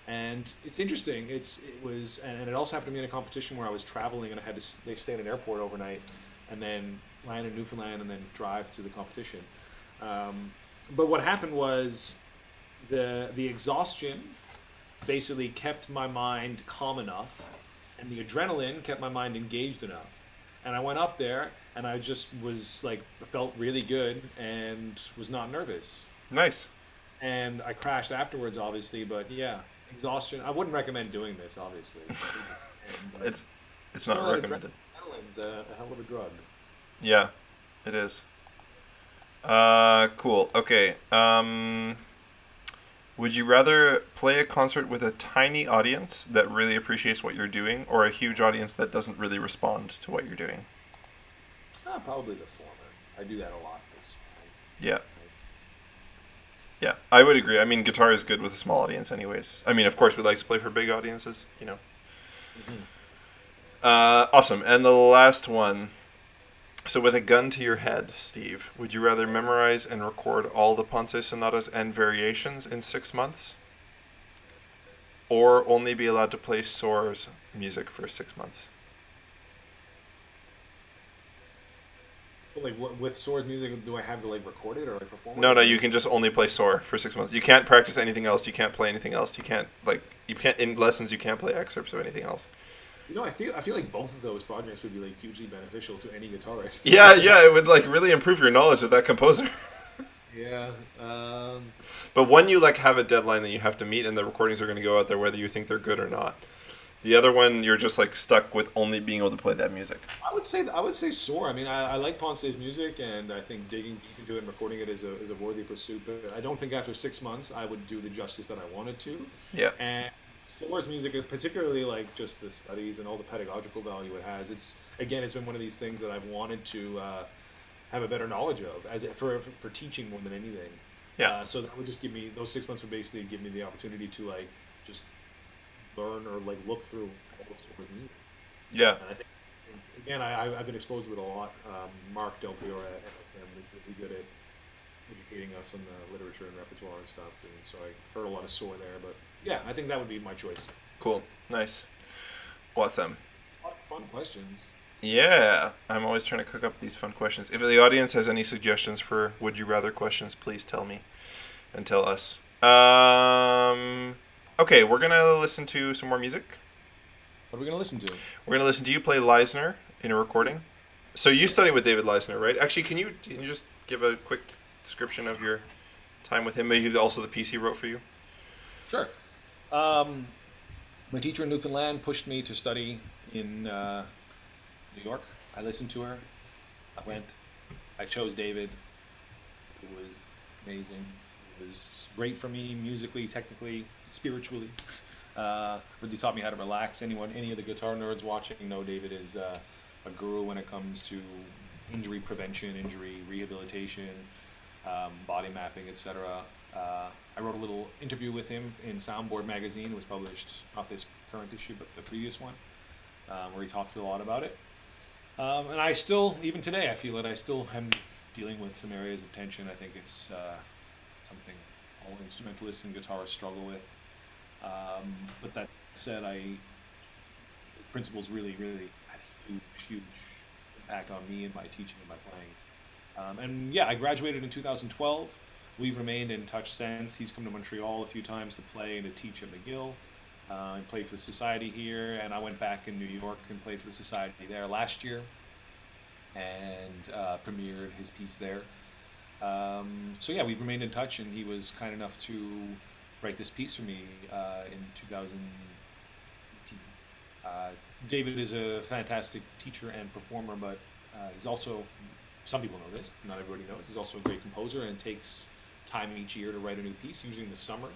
And it's interesting. It was, and it also happened to me in a competition where I was traveling and I had to they stay in an airport overnight, and then land in Newfoundland and then drive to the competition. Um, but what happened was the exhaustion basically kept my mind calm enough, and the adrenaline kept my mind engaged enough. And I went up there, and I just was like felt really good and was not nervous. Nice. And I crashed afterwards, obviously. But yeah, exhaustion. I wouldn't recommend doing this, obviously. And, It's it's you not know that recommended. adrenaline's a hell of a drug. Yeah, it is. Cool. Okay. Would you rather play a concert with a tiny audience that really appreciates what you're doing, or a huge audience that doesn't really respond to what you're doing? Probably the former. I do that a lot. It's Yeah. Yeah, I would agree. I mean, guitar is good with a small audience, anyways. I mean, of course, we like to play for big audiences, you know. Mhm. Awesome. And the last one. So, with a gun to your head, Steve, would you rather memorize and record all the Ponce sonatas and variations in 6 months, or only be allowed to play Soar's music for 6 months? But, like with Soar's music, do I have to like record it or like perform No, it? no, you can just only play Soar for 6 months. You can't practice anything else. You can't play anything else. You can't in lessons. You can't play excerpts of anything else. You know, I feel like both of those projects would be like hugely beneficial to any guitarist. Yeah, yeah, it would like really improve your knowledge of that composer. Yeah. But one, you like have a deadline that you have to meet, and the recordings are going to go out there whether you think they're good or not. The other one, you're just like stuck with only being able to play that music. I would say Soar. I mean, I like Ponce's music, and I think digging deep into it and recording it is a worthy pursuit. But I don't think after 6 months I would do the justice that I wanted to. Yeah, And Soar's music, particularly like just the studies and all the pedagogical value it has, it's been one of these things that I've wanted to have a better knowledge of for teaching more than anything. yeah, So that would just give me those 6 months would basically give me the opportunity to like just learn or like look through all of Soar's music. yeah, And I think again I've been exposed to it a lot. Mark Del Priore at MSM was really good at educating us on the literature and repertoire and stuff, and so I heard a lot of Soar there. But yeah, I think that would be my choice. cool, nice, awesome. A lot of fun questions. Yeah, I'm always trying to cook up these fun questions. If the audience has any suggestions for would you rather questions, please tell me and tell us. Okay, we're gonna listen to some more music. What are we gonna listen to? We're gonna listen to you play Leisner in a recording. So you studied with David Leisner, right? Actually, can you just give a quick description of your time with him? Maybe also the piece he wrote for you. Sure. My teacher in Newfoundland pushed me to study in New York. I listened to her. I went. I chose David. It was amazing. It was great for me musically, technically, spiritually. Really taught me how to relax. Any of the guitar nerds watching know David is a guru when it comes to injury prevention, injury rehabilitation, body mapping, etc. I wrote a little interview with him in Soundboard magazine. It was published not this current issue, but the previous one, where he talks a lot about it. And I still, even today, I feel that I still am dealing with some areas of tension. I think it's something all instrumentalists and guitarists struggle with. But that said, his principles really, really had a huge, huge impact on me and my teaching and my playing. And yeah, I graduated in 2012. We've remained in touch since. He's come to Montreal a few times to play and to teach at Mcgill. I played for the society here, and I went back in New York and played for the society there last year, and premiered his piece there. So yeah, we've remained in touch, and he was kind enough to write this piece for me in 2018. David is a fantastic teacher and performer, but he's also, some people know this, not everybody knows, he's also a great composer and takes time each year to write a new piece, usually in the summer.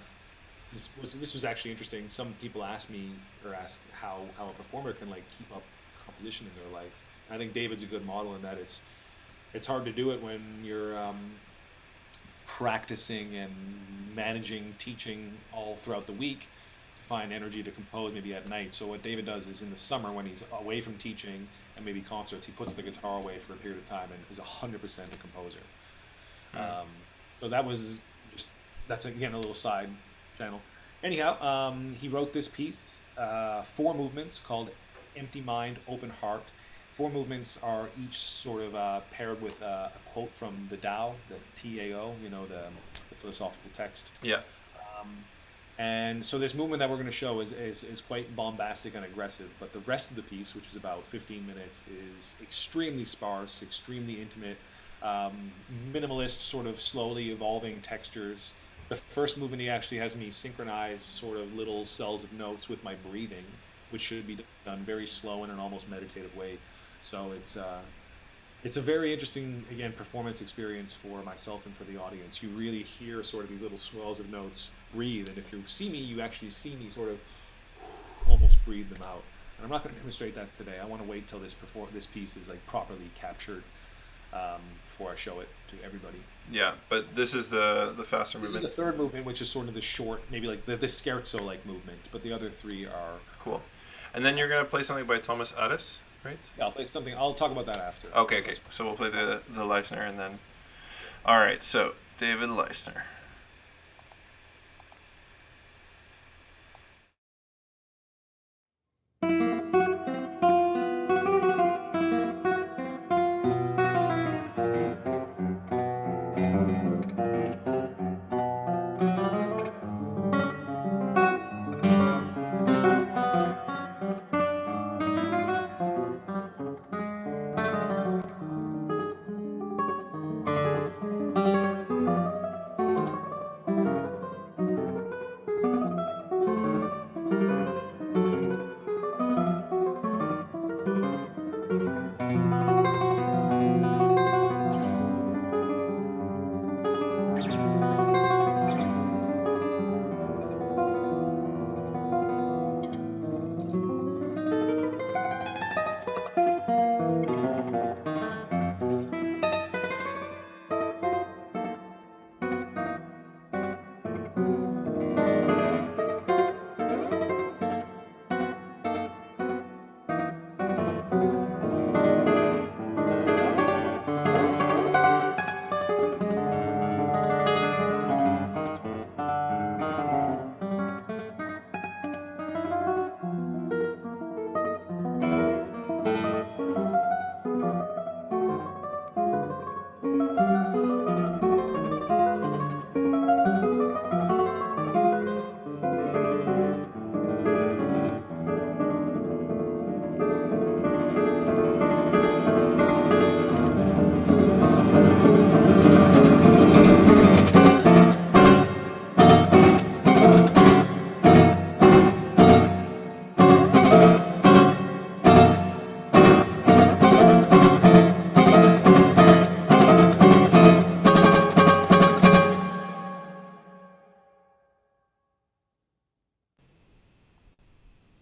This was actually interesting. Some people ask me or ask how a performer can like keep up composition in their life. I think David's a good model in that it's hard to do it when you're practicing and managing, teaching all throughout the week to find energy to compose maybe at night. So what David does is in the summer when he's away from teaching and maybe concerts, he puts the guitar away for a period of time and is 100% a composer. So that's again a little side channel. Anyhow, he wrote this piece, 4 movements called Empty Mind, Open Heart. 4 movements are each sort of paired with a quote from the Tao, the Tao, the philosophical text. Yeah. And so this movement that we're going to show is quite bombastic and aggressive, but the rest of the piece, which is about 15 minutes, is extremely sparse, extremely intimate, minimalist, sort of slowly evolving textures. The first movement, he actually has me synchronize sort of little cells of notes with my breathing, which should be done very slow in an almost meditative way. So it's a very interesting, again, performance experience for myself and for the audience. You really hear sort of these little swells of notes breathe, and if you see me, you actually see me sort of almost breathe them out. And I'm not going to demonstrate that today. I want to wait till this piece is like properly captured before I show it to everybody. Yeah, but this is the faster This movement. is the third movement, which is sort of the short, maybe like the scherzo-like movement, but the other 3 are... Cool. And then you're going to play something by Thomas Addis, right? Yeah, I'll play something. I'll talk about that after. Okay. So we'll play the Leisner and then... All right, so David Leisner.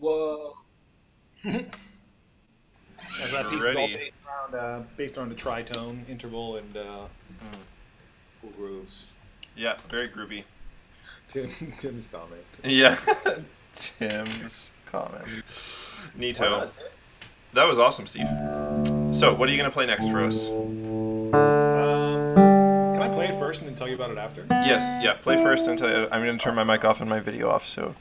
Whoa. That piece is all Ready. based around the tritone, interval, and cool grooves. Yeah, very groovy. Tim's comment. Yeah. Tim's comment. Neato. That was awesome, Steve. So, what are you going to play next for us? Can I play it first and then tell you about it after? Yes, yeah, play first and tell you. I'm going to turn my mic off and my video off, so...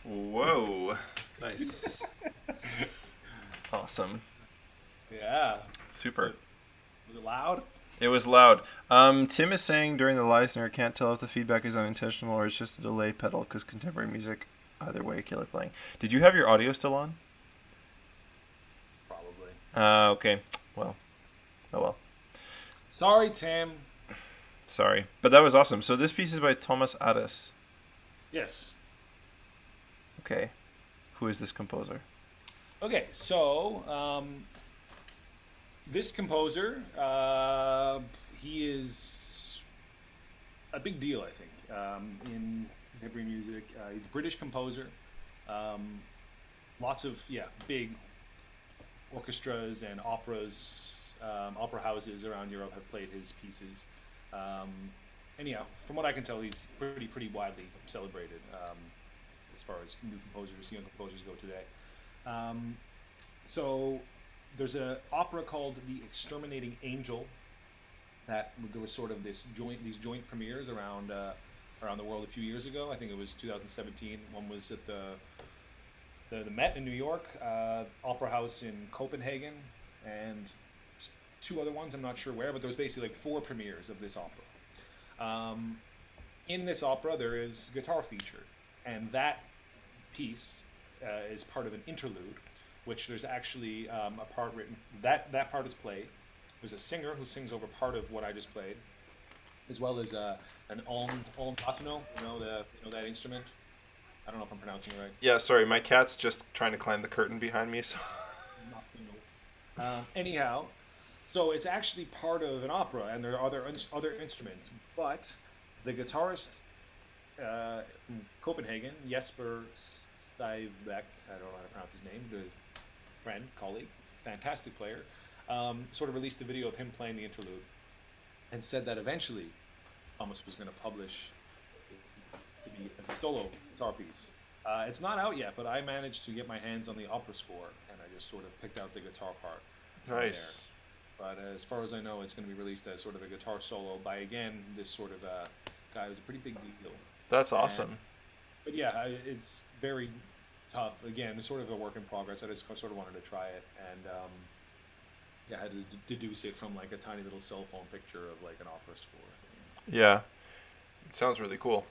Whoa. Nice. Awesome. Yeah. Super. Was it loud? It was loud. Tim is saying during the live snare, can't tell if the feedback is unintentional or it's just a delay pedal because contemporary music, either way, killer playing. Did you have your audio still on? Probably. Okay. Well. Oh well. Sorry, Tim. Sorry. But that was awesome. So this piece is by Thomas Addis. Yes. Okay. Who is this composer? Okay, so this composer, he is a big deal, I think, in contemporary music. He's a British composer. Lots of big orchestras and operas, opera houses around Europe have played his pieces. Anyhow, from what I can tell, he's pretty widely celebrated as far as new composers, young composers go today. So there's an opera called The Exterminating Angel that there was sort of these joint premieres around the world a few years ago. I think it was 2017. One was at the Met in New York, Opera House in Copenhagen, and two other ones, I'm not sure where, but there was basically like 4 premieres of this opera. In this opera, there is guitar featured, and that piece is part of an interlude, which there's actually a part written, that part is played. There's a singer who sings over part of what I just played, as well as an on patino, you know that instrument. I don't know if I'm pronouncing it right. Yeah, sorry, my cat's just trying to climb the curtain behind me. So. Anyhow, so it's actually part of an opera, and there are other instruments. But the guitarist from Copenhagen, Jesper Stuyvesant, I don't know how to pronounce his name, the friend, colleague, fantastic player, sort of released a video of him playing the interlude, and said that eventually Thomas was going to publish to be as a solo guitar piece. It's not out yet, but I managed to get my hands on the opera score, and I just sort of picked out the guitar part. Nice. But as far as I know, it's going to be released as sort of a guitar solo by, again, this sort of guy who's a pretty big deal. That's awesome. But yeah, it's very tough. Again, it's sort of a work in progress. I just sort of wanted to try it, and I had to deduce it from like a tiny little cell phone picture of like an opera score. Yeah, it sounds really cool.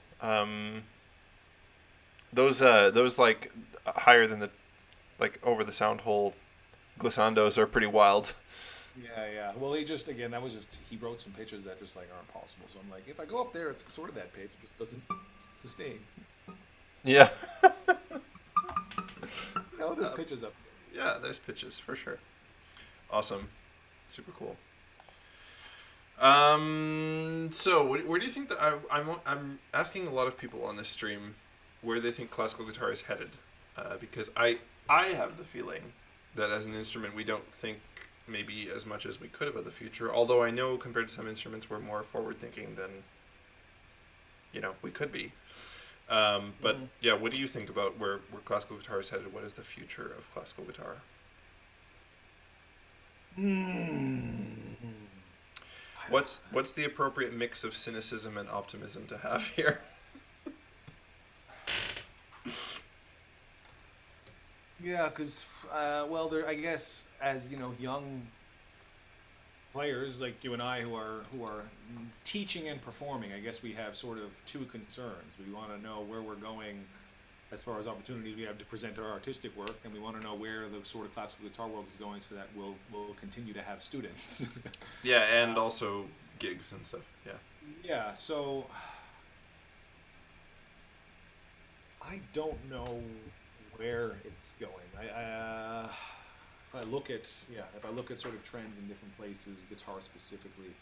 Those like higher than the, like over the sound hole glissandos are pretty wild. Yeah. Well, he wrote some pitches that just like aren't possible. So I'm like, if I go up there, it's sort of that pitch. It just doesn't sustain. Yeah. There's pitches up there. Yeah, there's pitches for sure. Awesome. Super cool. So where do you think that I'm asking a lot of people on this stream where they think classical guitar is headed, because I have the feeling that as an instrument we don't think maybe as much as we could about the future. Although I know compared to some instruments we're more forward thinking than we could be. But yeah, what do you think about where classical guitar is headed? What is the future of classical guitar? What's the appropriate mix of cynicism and optimism to have here? Yeah, because I guess as young players like you and I who are teaching and performing, I guess we have sort of 2 concerns. We want to know where we're going as far as opportunities we have to present our artistic work, and we want to know where the sort of classical guitar world is going, so that we'll continue to have students. Yeah, and also gigs and stuff. Yeah. Yeah, so I don't know where it's going. If I look at sort of trends in different places, guitar specifically.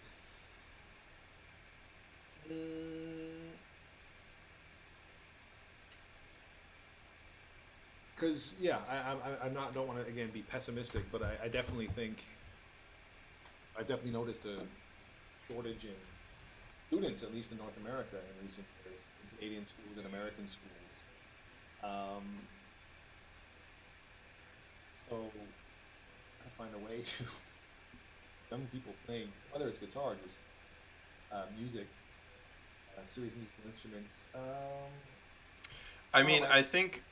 Because don't want to again be pessimistic, but I definitely think I've definitely noticed a shortage in students, at least in North America, in recent years, in Canadian schools and American schools. So I find a way to young people playing, whether it's guitar, just music, serious musical instruments. I mean, I think,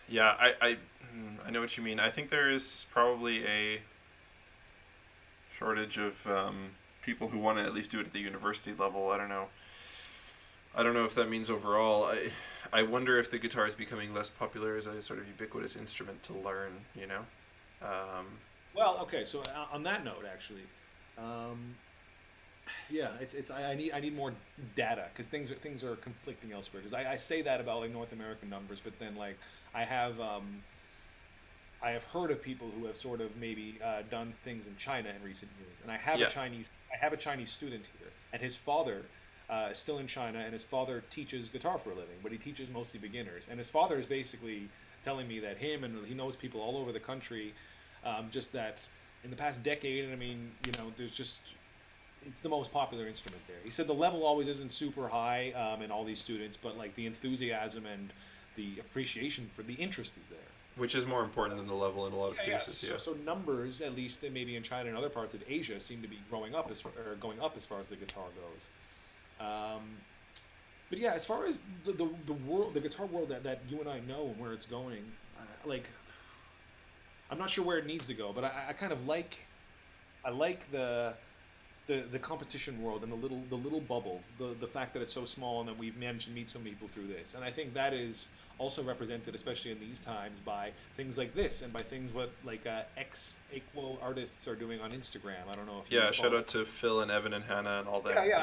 yeah, I know what you mean. I think there is probably a shortage of people who want to at least do it at the university level. I don't know. I don't know if that means overall. I wonder if the guitar is becoming less popular as a sort of ubiquitous instrument to learn. You know. Well, okay. So on that note, actually, um, yeah, I need more data because things are conflicting elsewhere. Because I say that about like North American numbers, but then like I have I have heard of people who have sort of maybe done things in China in recent years, and Yeah. I have a Chinese student here, and his father is still in China, and his father teaches guitar for a living, but he teaches mostly beginners, and his father is basically telling me that him and he knows people all over the country, just that in the past decade, I mean, you know, there's just it's the most popular instrument there. He said the level always isn't super high in all these students, but like the enthusiasm and the appreciation for the interest is there. Which is more important than the level in a lot of cases. Yeah. So numbers, at least maybe in China and other parts of Asia, seem to be growing up or going up as far as the guitar goes. But yeah, as far as the world, the guitar world that you and I know and where it's going, like I'm not sure where it needs to go, but I kind of I like the competition world and the little bubble, the fact that it's so small and that we've managed to meet so many people through this, and I think that is also represented, especially in these times, by things like this and by things what like ex Equal artists are doing on Instagram. I don't know if you Yeah. Shout follow. out to Phil and Evan and Hannah and all that. Yeah, yeah.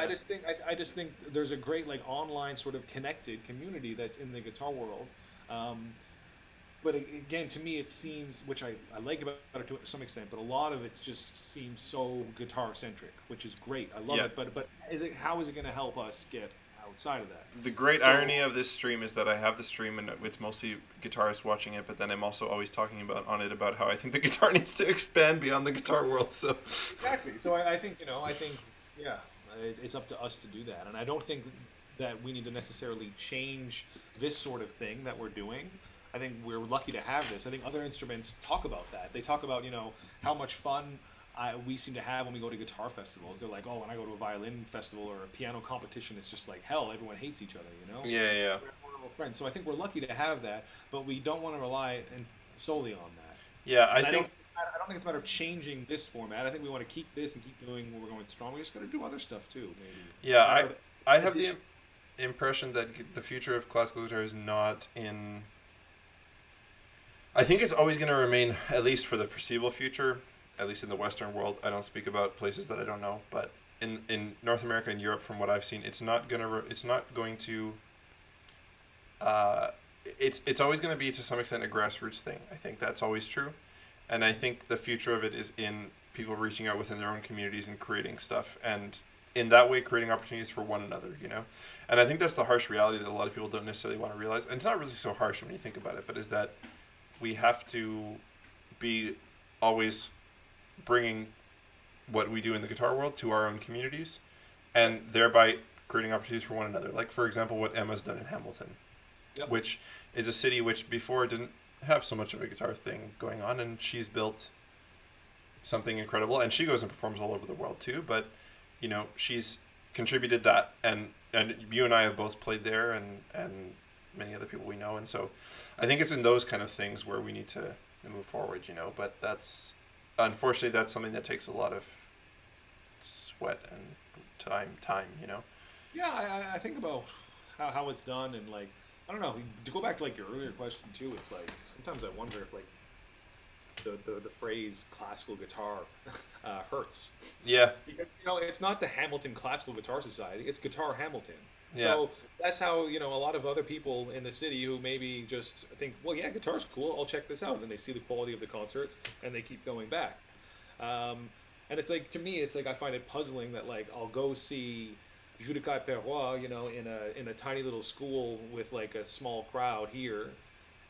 I just think there's a great like online sort of connected community that's in the guitar world. Um, but again, to me, it seems, which I like about it to some extent, but a lot of it just seems so guitar centric, which is great. I love Yeah. it, but how is it going to help us get outside of that? The great So irony of this stream is that I have the stream and it's mostly guitarists watching it, but then I'm also always talking about how I think the guitar needs to expand beyond the guitar world. So exactly. So I think yeah, it's up to us to do that, and I don't think that we need to necessarily change this sort of thing that we're doing. I think we're lucky to have this. I think other instruments talk about that. They talk about how much fun we seem to have when we go to guitar festivals. They're like, oh, when I go to a violin festival or a piano competition, it's just like hell. Everyone hates each other. yeah, yeah. We're wonderful friends. So I think we're lucky to have that, but we don't want to rely solely on that. Yeah, And I don't think it's a matter of changing this format. I think we want to keep this and keep doing what we're going strong. We just got to do other stuff too, maybe. yeah, Uh, I have the impression that the future of classical guitar is not in. I think it's always going to remain, at least for the foreseeable future, at least in the Western world. I don't speak about places that I don't know, but in North America and Europe, from what I've seen, it's not going to. It's always going to be to some extent a grassroots thing. I think that's always true, and I think the future of it is in people reaching out within their own communities and creating stuff, and in that way creating opportunities for one another. And I think that's the harsh reality that a lot of people don't necessarily want to realize. And it's not really so harsh when you think about it, but is that we have to be always bringing what we do in the guitar world to our own communities, and thereby creating opportunities for one another. Like, for example, what Emma's done in Hamilton, Yep. which is a city which before didn't have so much of a guitar thing going on, and she's built something incredible. And she goes and performs all over the world too, but she's contributed that, and you and I have both played there, and many other people we know, and so I think it's in those kind of things where we need to move forward, but that's unfortunately that's something that takes a lot of sweat and time. Yeah, I think about how it's done, and like I don't know. To go back to like your earlier question too, it's like sometimes I wonder if like the phrase classical guitar hurts. Yeah. Because it's not the Hamilton Classical Guitar Society; it's Guitar Hamilton. Yeah. So that's how a lot of other people in the city who maybe just think, well, yeah, guitar's cool. I'll check this out, and they see the quality of the concerts, and they keep going back. And it's like, to me, it's like I find it puzzling that like I'll go see Judicature Perrois, in a tiny little school with like a small crowd here,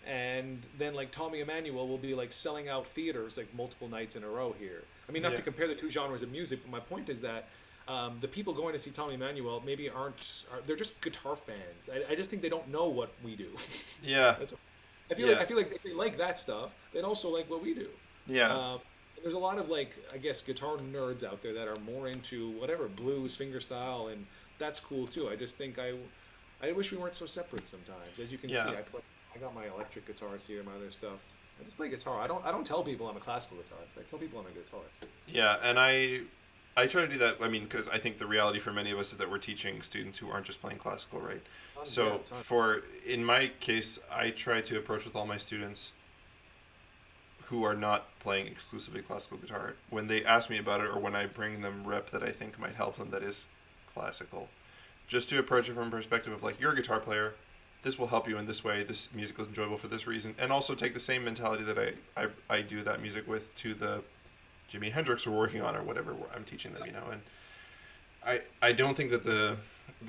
and then like Tommy Emmanuel will be like selling out theaters like multiple nights in a row here. I mean, not to compare the two genres of music, but my point is that the people going to see Tommy Emmanuel maybe they're just guitar fans. I just think they don't know what we do. Yeah. I feel like if they like that stuff, they'd also like what we do. Yeah. There's a lot of like, I guess, guitar nerds out there that are more into whatever blues, fingerstyle, and that's cool too. I just think I wish we weren't so separate sometimes. As you can Yeah. see, I got my electric guitars here, my other stuff. I just play guitar. I don't tell people I'm a classical guitarist. I tell people I'm a guitarist. Yeah, and I try to do that. I mean, because I think the reality for many of us is that we're teaching students who aren't just playing classical, right? So in my case, I try to approach with all my students who are not playing exclusively classical guitar. When they ask me about it, or when I bring them rep that I think might help them that is classical, just to approach it from a perspective of like, you're a guitar player, this will help you in this way, this music is enjoyable for this reason, and also take the same mentality that I do that music with to the Jimi Hendrix we're working on or whatever I'm teaching them, and I don't think that the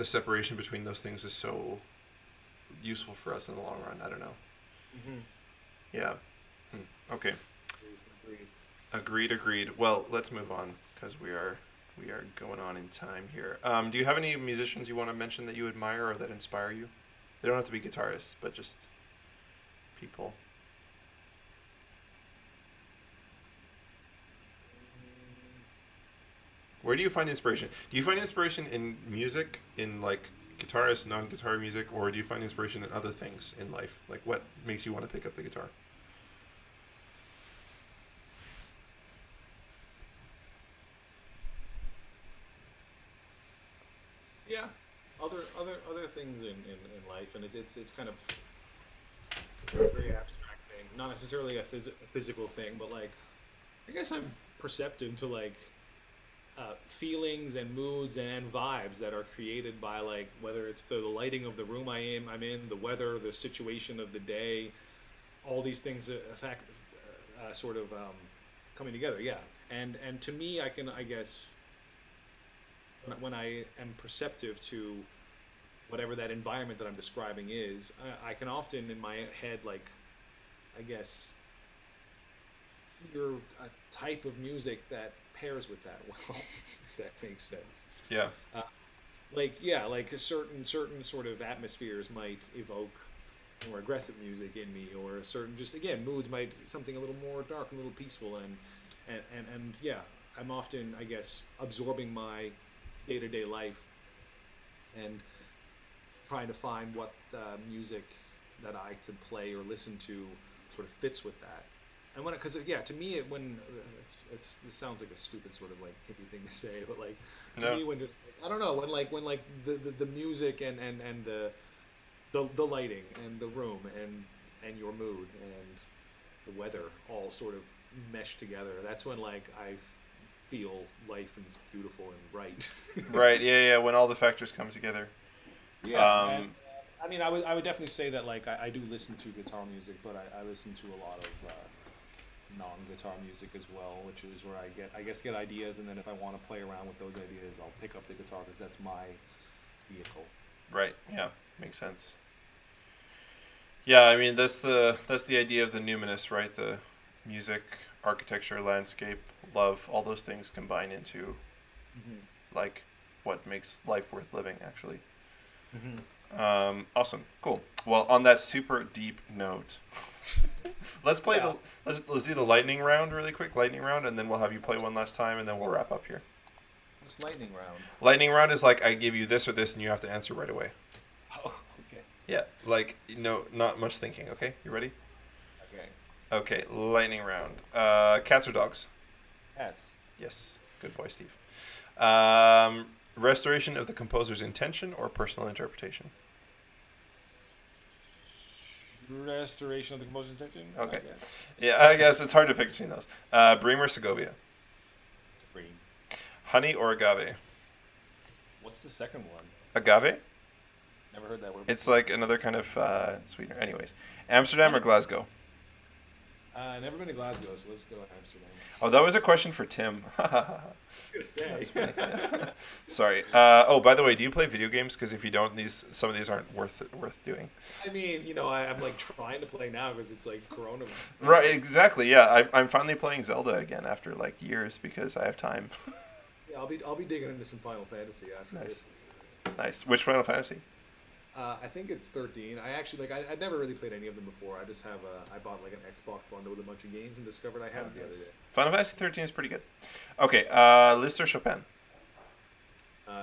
separation between those things is so useful for us in the long run. I don't know. Mm-hmm. Yeah. Okay. Agreed. Well, let's move on because we are going on in time here. Do you have any musicians you want to mention that you admire or that inspire you? They don't have to be guitarists, but just people. Where do you find inspiration? Do you find inspiration in music, in like guitarist, non-guitar music, or do you find inspiration in other things in life? Like what makes you want to pick up the guitar? Yeah, other things in life, and it's kind of a very abstract thing, not necessarily a physical thing, but like I guess I'm perceptive to like feelings and moods and vibes that are created by like whether it's the lighting of the room I'm in, the weather, the situation of the day, all these things affect sort of coming together. Yeah, and to me, I guess when I am perceptive to whatever that environment that I'm describing is, I can often in my head like I guess hear a type of music that pairs with that well, if that makes sense. Yeah. Like a certain sort of atmospheres might evoke more aggressive music in me, or certain just again moods might something a little more dark, a little peaceful, and yeah, I'm often I guess absorbing my day-to-day life and trying to find what music that I could play or listen to sort of fits with that. And when, because yeah, to me, this sounds like a stupid sort of like hippie thing to say, but like to me, when just I don't know, when the music and the lighting and the room and your mood and the weather all sort of mesh together. That's when like I feel life is beautiful and bright. Right. Yeah. When all the factors come together. Yeah. And, I mean, I would definitely say that like I do listen to guitar music, but I listen to a lot of non-guitar music as well, which is where I get ideas, and then if I want to play around with those ideas, I'll pick up the guitar because that's my vehicle. Right. Yeah. Makes sense. Yeah. I mean, that's the idea of the numinous, right? The music, architecture, landscape, love, all those things combine into like what makes life worth living, actually. Awesome. Cool. Well, on that super deep note, let's play let's do the lightning round really quick. Lightning round, and then we'll have you play one last time, and then we'll wrap up here. What's lightning round? Lightning round is like I give you this or this, and you have to answer right away. Oh, okay. Yeah, like not much thinking. Okay, you ready? Okay. Okay, lightning round. Cats or dogs? Cats. Yes. Good boy, Steve. Restoration of the composer's intention or personal interpretation? Restoration of the composer's intention. Okay. Yeah, I guess it's hard to pick between those. Bream or Segovia? Bream. Honey or agave? What's the second one? Agave? Never heard that word. It's like another kind of sweetener. Anyways, Amsterdam or Glasgow? Never been to Glasgow, so let's go Amsterdam. Oh, that was a question for Tim. Say. Sorry. Oh, by the way, do you play video games? Because if you don't, some of these aren't worth doing. I mean, I'm like trying to play now because it's like Corona. Right, exactly. Yeah, I'm finally playing Zelda again after like years because I have time. Yeah, I'll be digging into some Final Fantasy after this. Nice. Which Final Fantasy? I think it's 13. I actually I'd never really played any of them before. I just have I bought like an Xbox bundle with a bunch of games and discovered I had it the other day. Final Fantasy 13 is pretty good. Okay, Liszt or Chopin?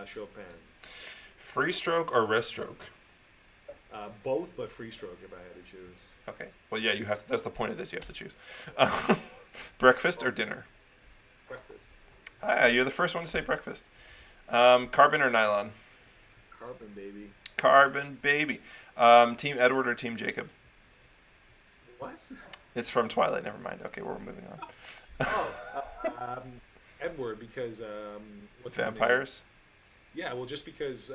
Chopin. Free stroke or rest stroke? Both, but free stroke if I had to choose. Okay. Well, yeah, you have to. That's the point of this. You have to choose. Breakfast or dinner? Breakfast. Ah, you're the first one to say breakfast. Carbon or nylon? Carbon, baby. Carbon, baby. Team Edward or Team Jacob? What? It's from Twilight. Never mind. Okay, we're moving on. Edward, because what's Vampires? his name? Yeah, well, just because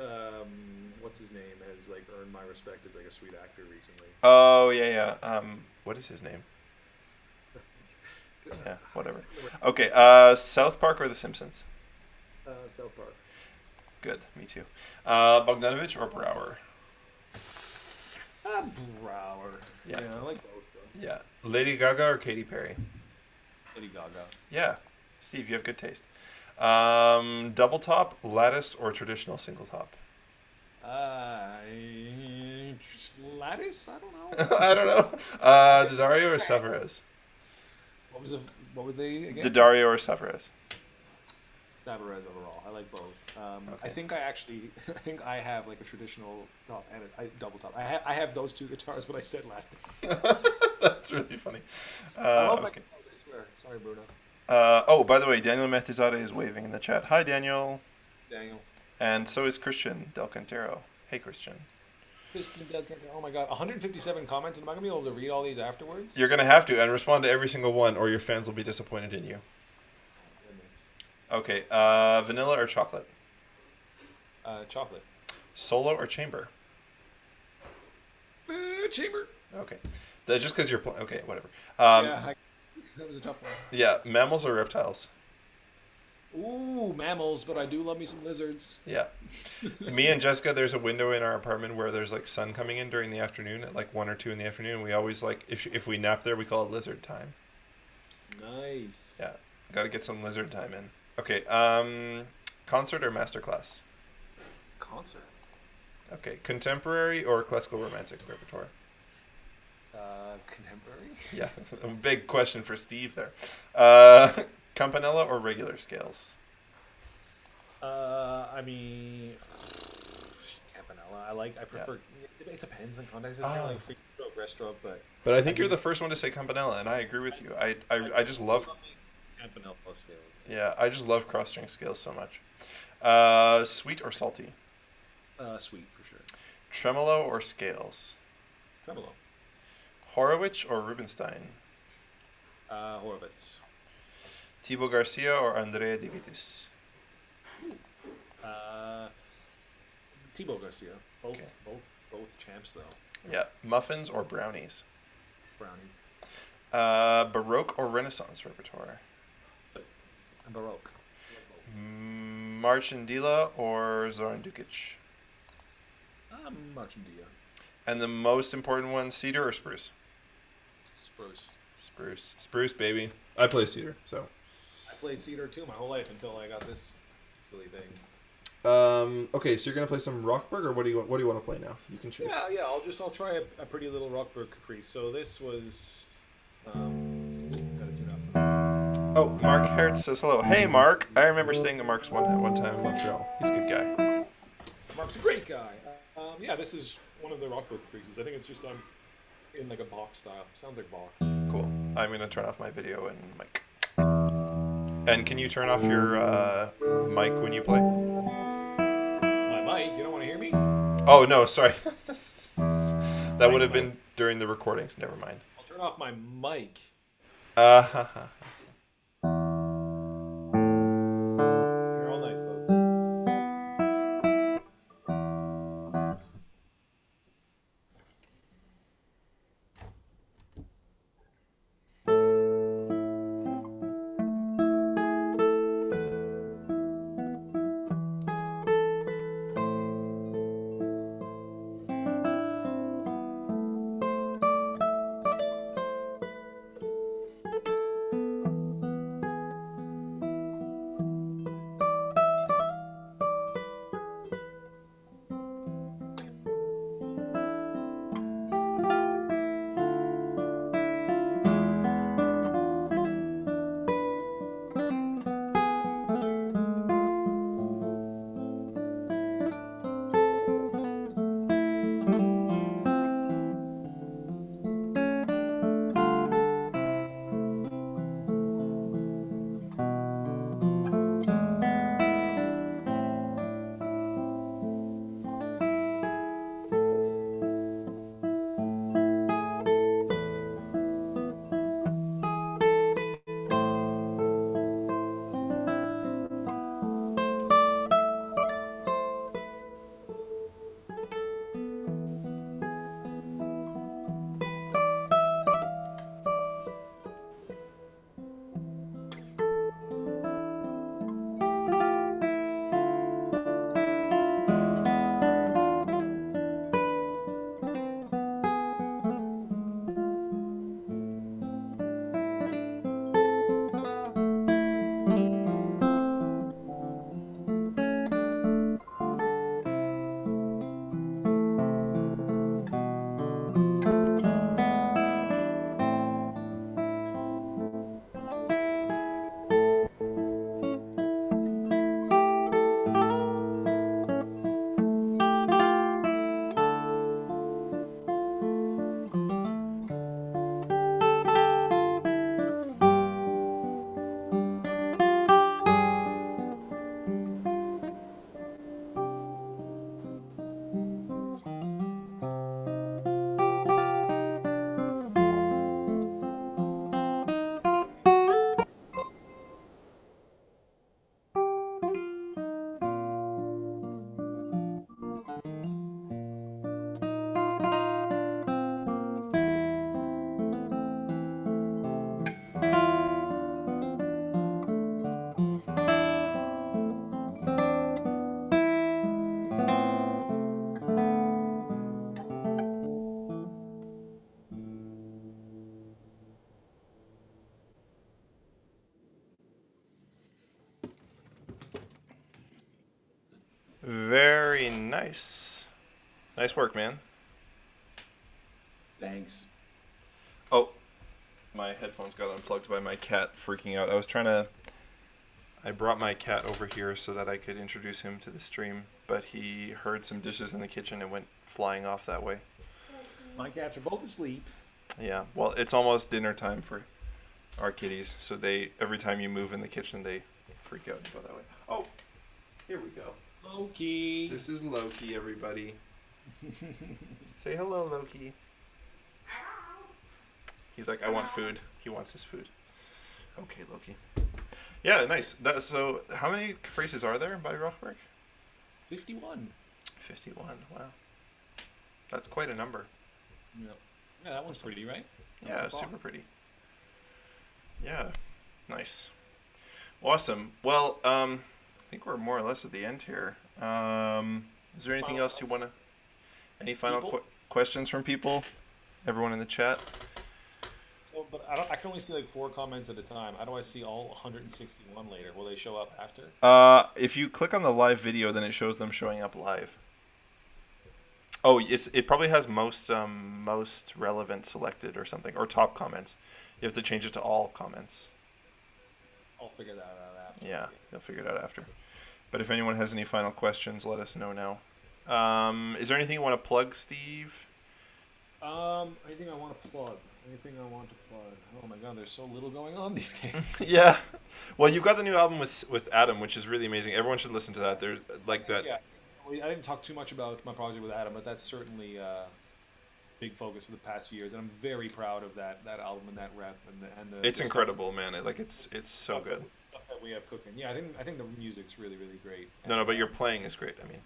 what's his name has like earned my respect as like a sweet actor recently. Oh yeah, yeah. What is his name? Yeah, whatever. Okay. South Park or The Simpsons? South Park. Good. Me too. Bogdanovich or Brower? Brower. Yeah. Yeah, I like both. Though. Yeah. Lady Gaga or Katy Perry? Lady Gaga. Yeah. Steve, you have good taste. Double top, lattice, or traditional single top? Lattice? I don't know. I don't know. Daddario or Savarez? What were they again? Daddario or Savarez? Savarez overall. I like both. Okay. I think I have like a traditional top and a double top. I have those two guitars, but I said lattice. That's really funny. I love my Okay. guitars, I swear. Sorry, Bruno. Oh, by the way, Daniel Metizade is waving in the chat. Hi, Daniel. Daniel. And so is Christian Del Cantero. Hey, Christian. Oh my god, 157 comments, and am I going to be able to read all these afterwards? You're going to have to and respond to every single one, or your fans will be disappointed in you. Okay, vanilla or chocolate? Chocolate. Solo or chamber? Chamber. Okay. Just because you're playing. Okay, whatever. That was a tough one. Yeah, mammals or reptiles? Ooh, mammals, but I do love me some lizards. Yeah. Me and Jessica, there's a window in our apartment where there's like sun coming in during the afternoon at like 1 or 2 in the afternoon. We always like, if we nap there, we call it lizard time. Nice. Yeah. Got to get some lizard time in. Okay. Concert or masterclass? Concert. Okay. Contemporary or classical romantic repertoire? Contemporary. Yeah. A big question for Steve there. Campanella or regular scales? I mean, Campanella. I prefer. Yeah. It depends on context. It's kind of like free stroke, rest stroke, but. But I think you're the first one to say Campanella, and I agree with you. I just love. Campanella plus scales. Yeah, I just love cross string scales so much. Sweet or salty? Sweet for sure. Tremolo or scales? Tremolo. Horowitz or Rubinstein? Horowitz. Thibaut Garcia or Andrea De Vitis? Thibaut Garcia. Both, Okay. both champs though. Yeah. Muffins or brownies? Brownies. Baroque or Renaissance repertoire? And Baroque. Marchandila or Zoran Dukic? Marchandia. And the most important one, cedar or spruce? Spruce. Spruce, baby. I play cedar, so. I played cedar too my whole life until I got this silly thing. Okay, so you're gonna play some Rockberg, or what do you want to play now? You can choose. Yeah. I'll try a pretty little Rockberg Caprice. So this was. Let's see, gotta tune up. Oh, Mark Hertz says hello. Hey, Mark. I remember staying at Mark's one time in Montreal. He's a good guy. Mark's a great guy. Yeah, this is one of the Rockberg Caprices. I think it's just in like a Bach style. Sounds like Bach. Cool. I'm gonna turn off my video and mic. And can you turn off your mic when you play? My mic? You don't want to hear me? Oh no, sorry. That would have been during the recordings. Never mind. I'll turn off my mic. Here all night, folks. Very nice. Nice work, man. Thanks. Oh, my headphones got unplugged by my cat freaking out. I brought my cat over here so that I could introduce him to the stream, but he heard some dishes in the kitchen and went flying off that way. My cats are both asleep. Yeah, well, it's almost dinner time for our kitties, so every time you move in the kitchen, they freak out and go that way. Oh, here we go. Loki. This is Loki, everybody. Say hello, Loki. He's like, I want food. He wants his food. Okay, Loki. Yeah, nice. So, how many races are there by Rochberg? 51. 51. Wow. That's quite a number. Yep. Yeah, that one's pretty, right? Yeah, That's super pretty. Yeah, nice. Awesome. Well, I think we're more or less at the end here. Is there anything else you want to... Any final questions from people? Everyone in the chat? So, but I can only see like 4 comments at a time. How do I see all 161 later? Will they show up after? If you click on the live video, then it shows them showing up live. Oh, it probably has most relevant selected or something, or top comments. You have to change it to all comments. I'll figure that out after. Yeah, you'll figure it out after. But if anyone has any final questions, let us know now. Is there anything you want to plug, Steve? Anything I want to plug? Oh my god, there's so little going on these days. Yeah. Well, you've got the new album with Adam, which is really amazing. Everyone should listen to that. There's like that. Yeah. I didn't talk too much about my project with Adam, but that's certainly a big focus for the past few years, and I'm very proud of that album and that rep and the. It's incredible, man. It's so good. Stuff that we have cooking. Yeah, I think the music's really great. No, but your playing is great. I mean.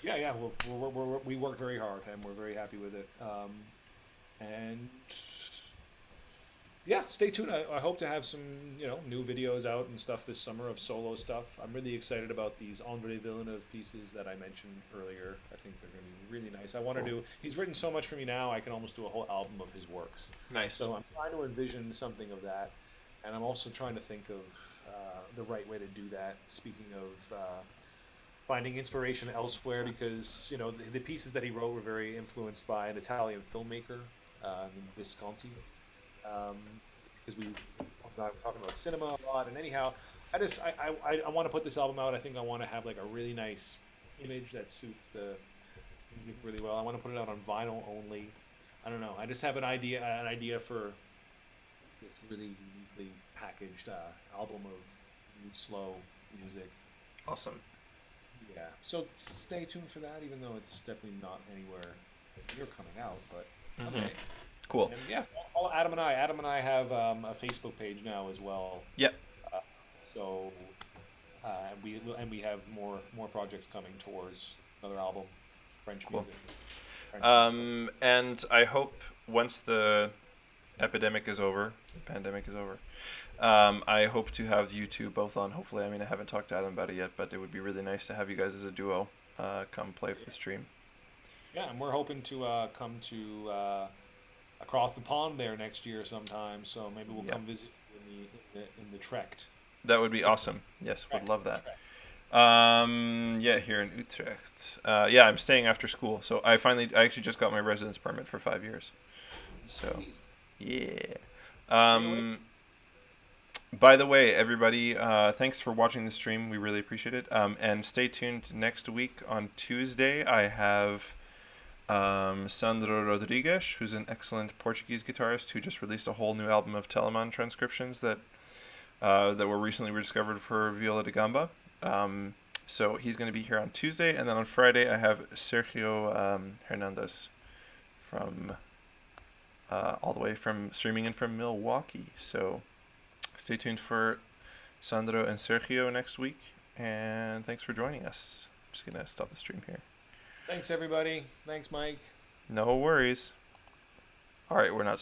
Yeah. We work very hard, and we're very happy with it. And yeah, stay tuned. I hope to have some new videos out and stuff this summer of solo stuff. I'm really excited about these Andre Villeneuve pieces that I mentioned earlier. I think they're going to be really nice. I want to do. He's written so much for me now. I can almost do a whole album of his works. Nice. So I'm trying to envision something of that, and I'm also trying to think of the right way to do that. Speaking of finding inspiration elsewhere, because the pieces that he wrote were very influenced by an Italian filmmaker, Visconti. Because we are talking about cinema a lot, and anyhow, I want to put this album out. I think I want to have like a really nice image that suits the music really well. I want to put it out on vinyl only. I don't know. I just have an idea for this really uniquely packaged album of new slow music. Awesome. Yeah. So stay tuned for that, even though it's definitely not anywhere near coming out, but okay. Cool. And yeah, follow Adam and I. Adam and I have a Facebook page now as well. Yep. So we have more projects coming towards another album, French music. And I hope once the pandemic is over, I hope to have you two both on. Hopefully, I haven't talked to Adam about it yet, but it would be really nice to have you guys as a duo come play for the stream. Yeah, and we're hoping to come to across the pond there next year sometime. So maybe we'll come visit you in the Trecht. That would be awesome. Yes, would love that. Here in Utrecht. I'm staying after school, so I actually just got my residence permit for 5 years. So, yeah. By the way, everybody, thanks for watching the stream. We really appreciate it. And stay tuned next week on Tuesday. I have Sandro Rodrigues, who's an excellent Portuguese guitarist who just released a whole new album of Telemann transcriptions that were recently rediscovered for viola da gamba. So he's going to be here on Tuesday, and then on Friday I have Sergio Hernandez from all the way from streaming in from Milwaukee. So stay tuned for Sandro and Sergio next week, and thanks for joining us. I'm just going to stop the stream here. Thanks, everybody. Thanks, Mike. No worries. All right, we're not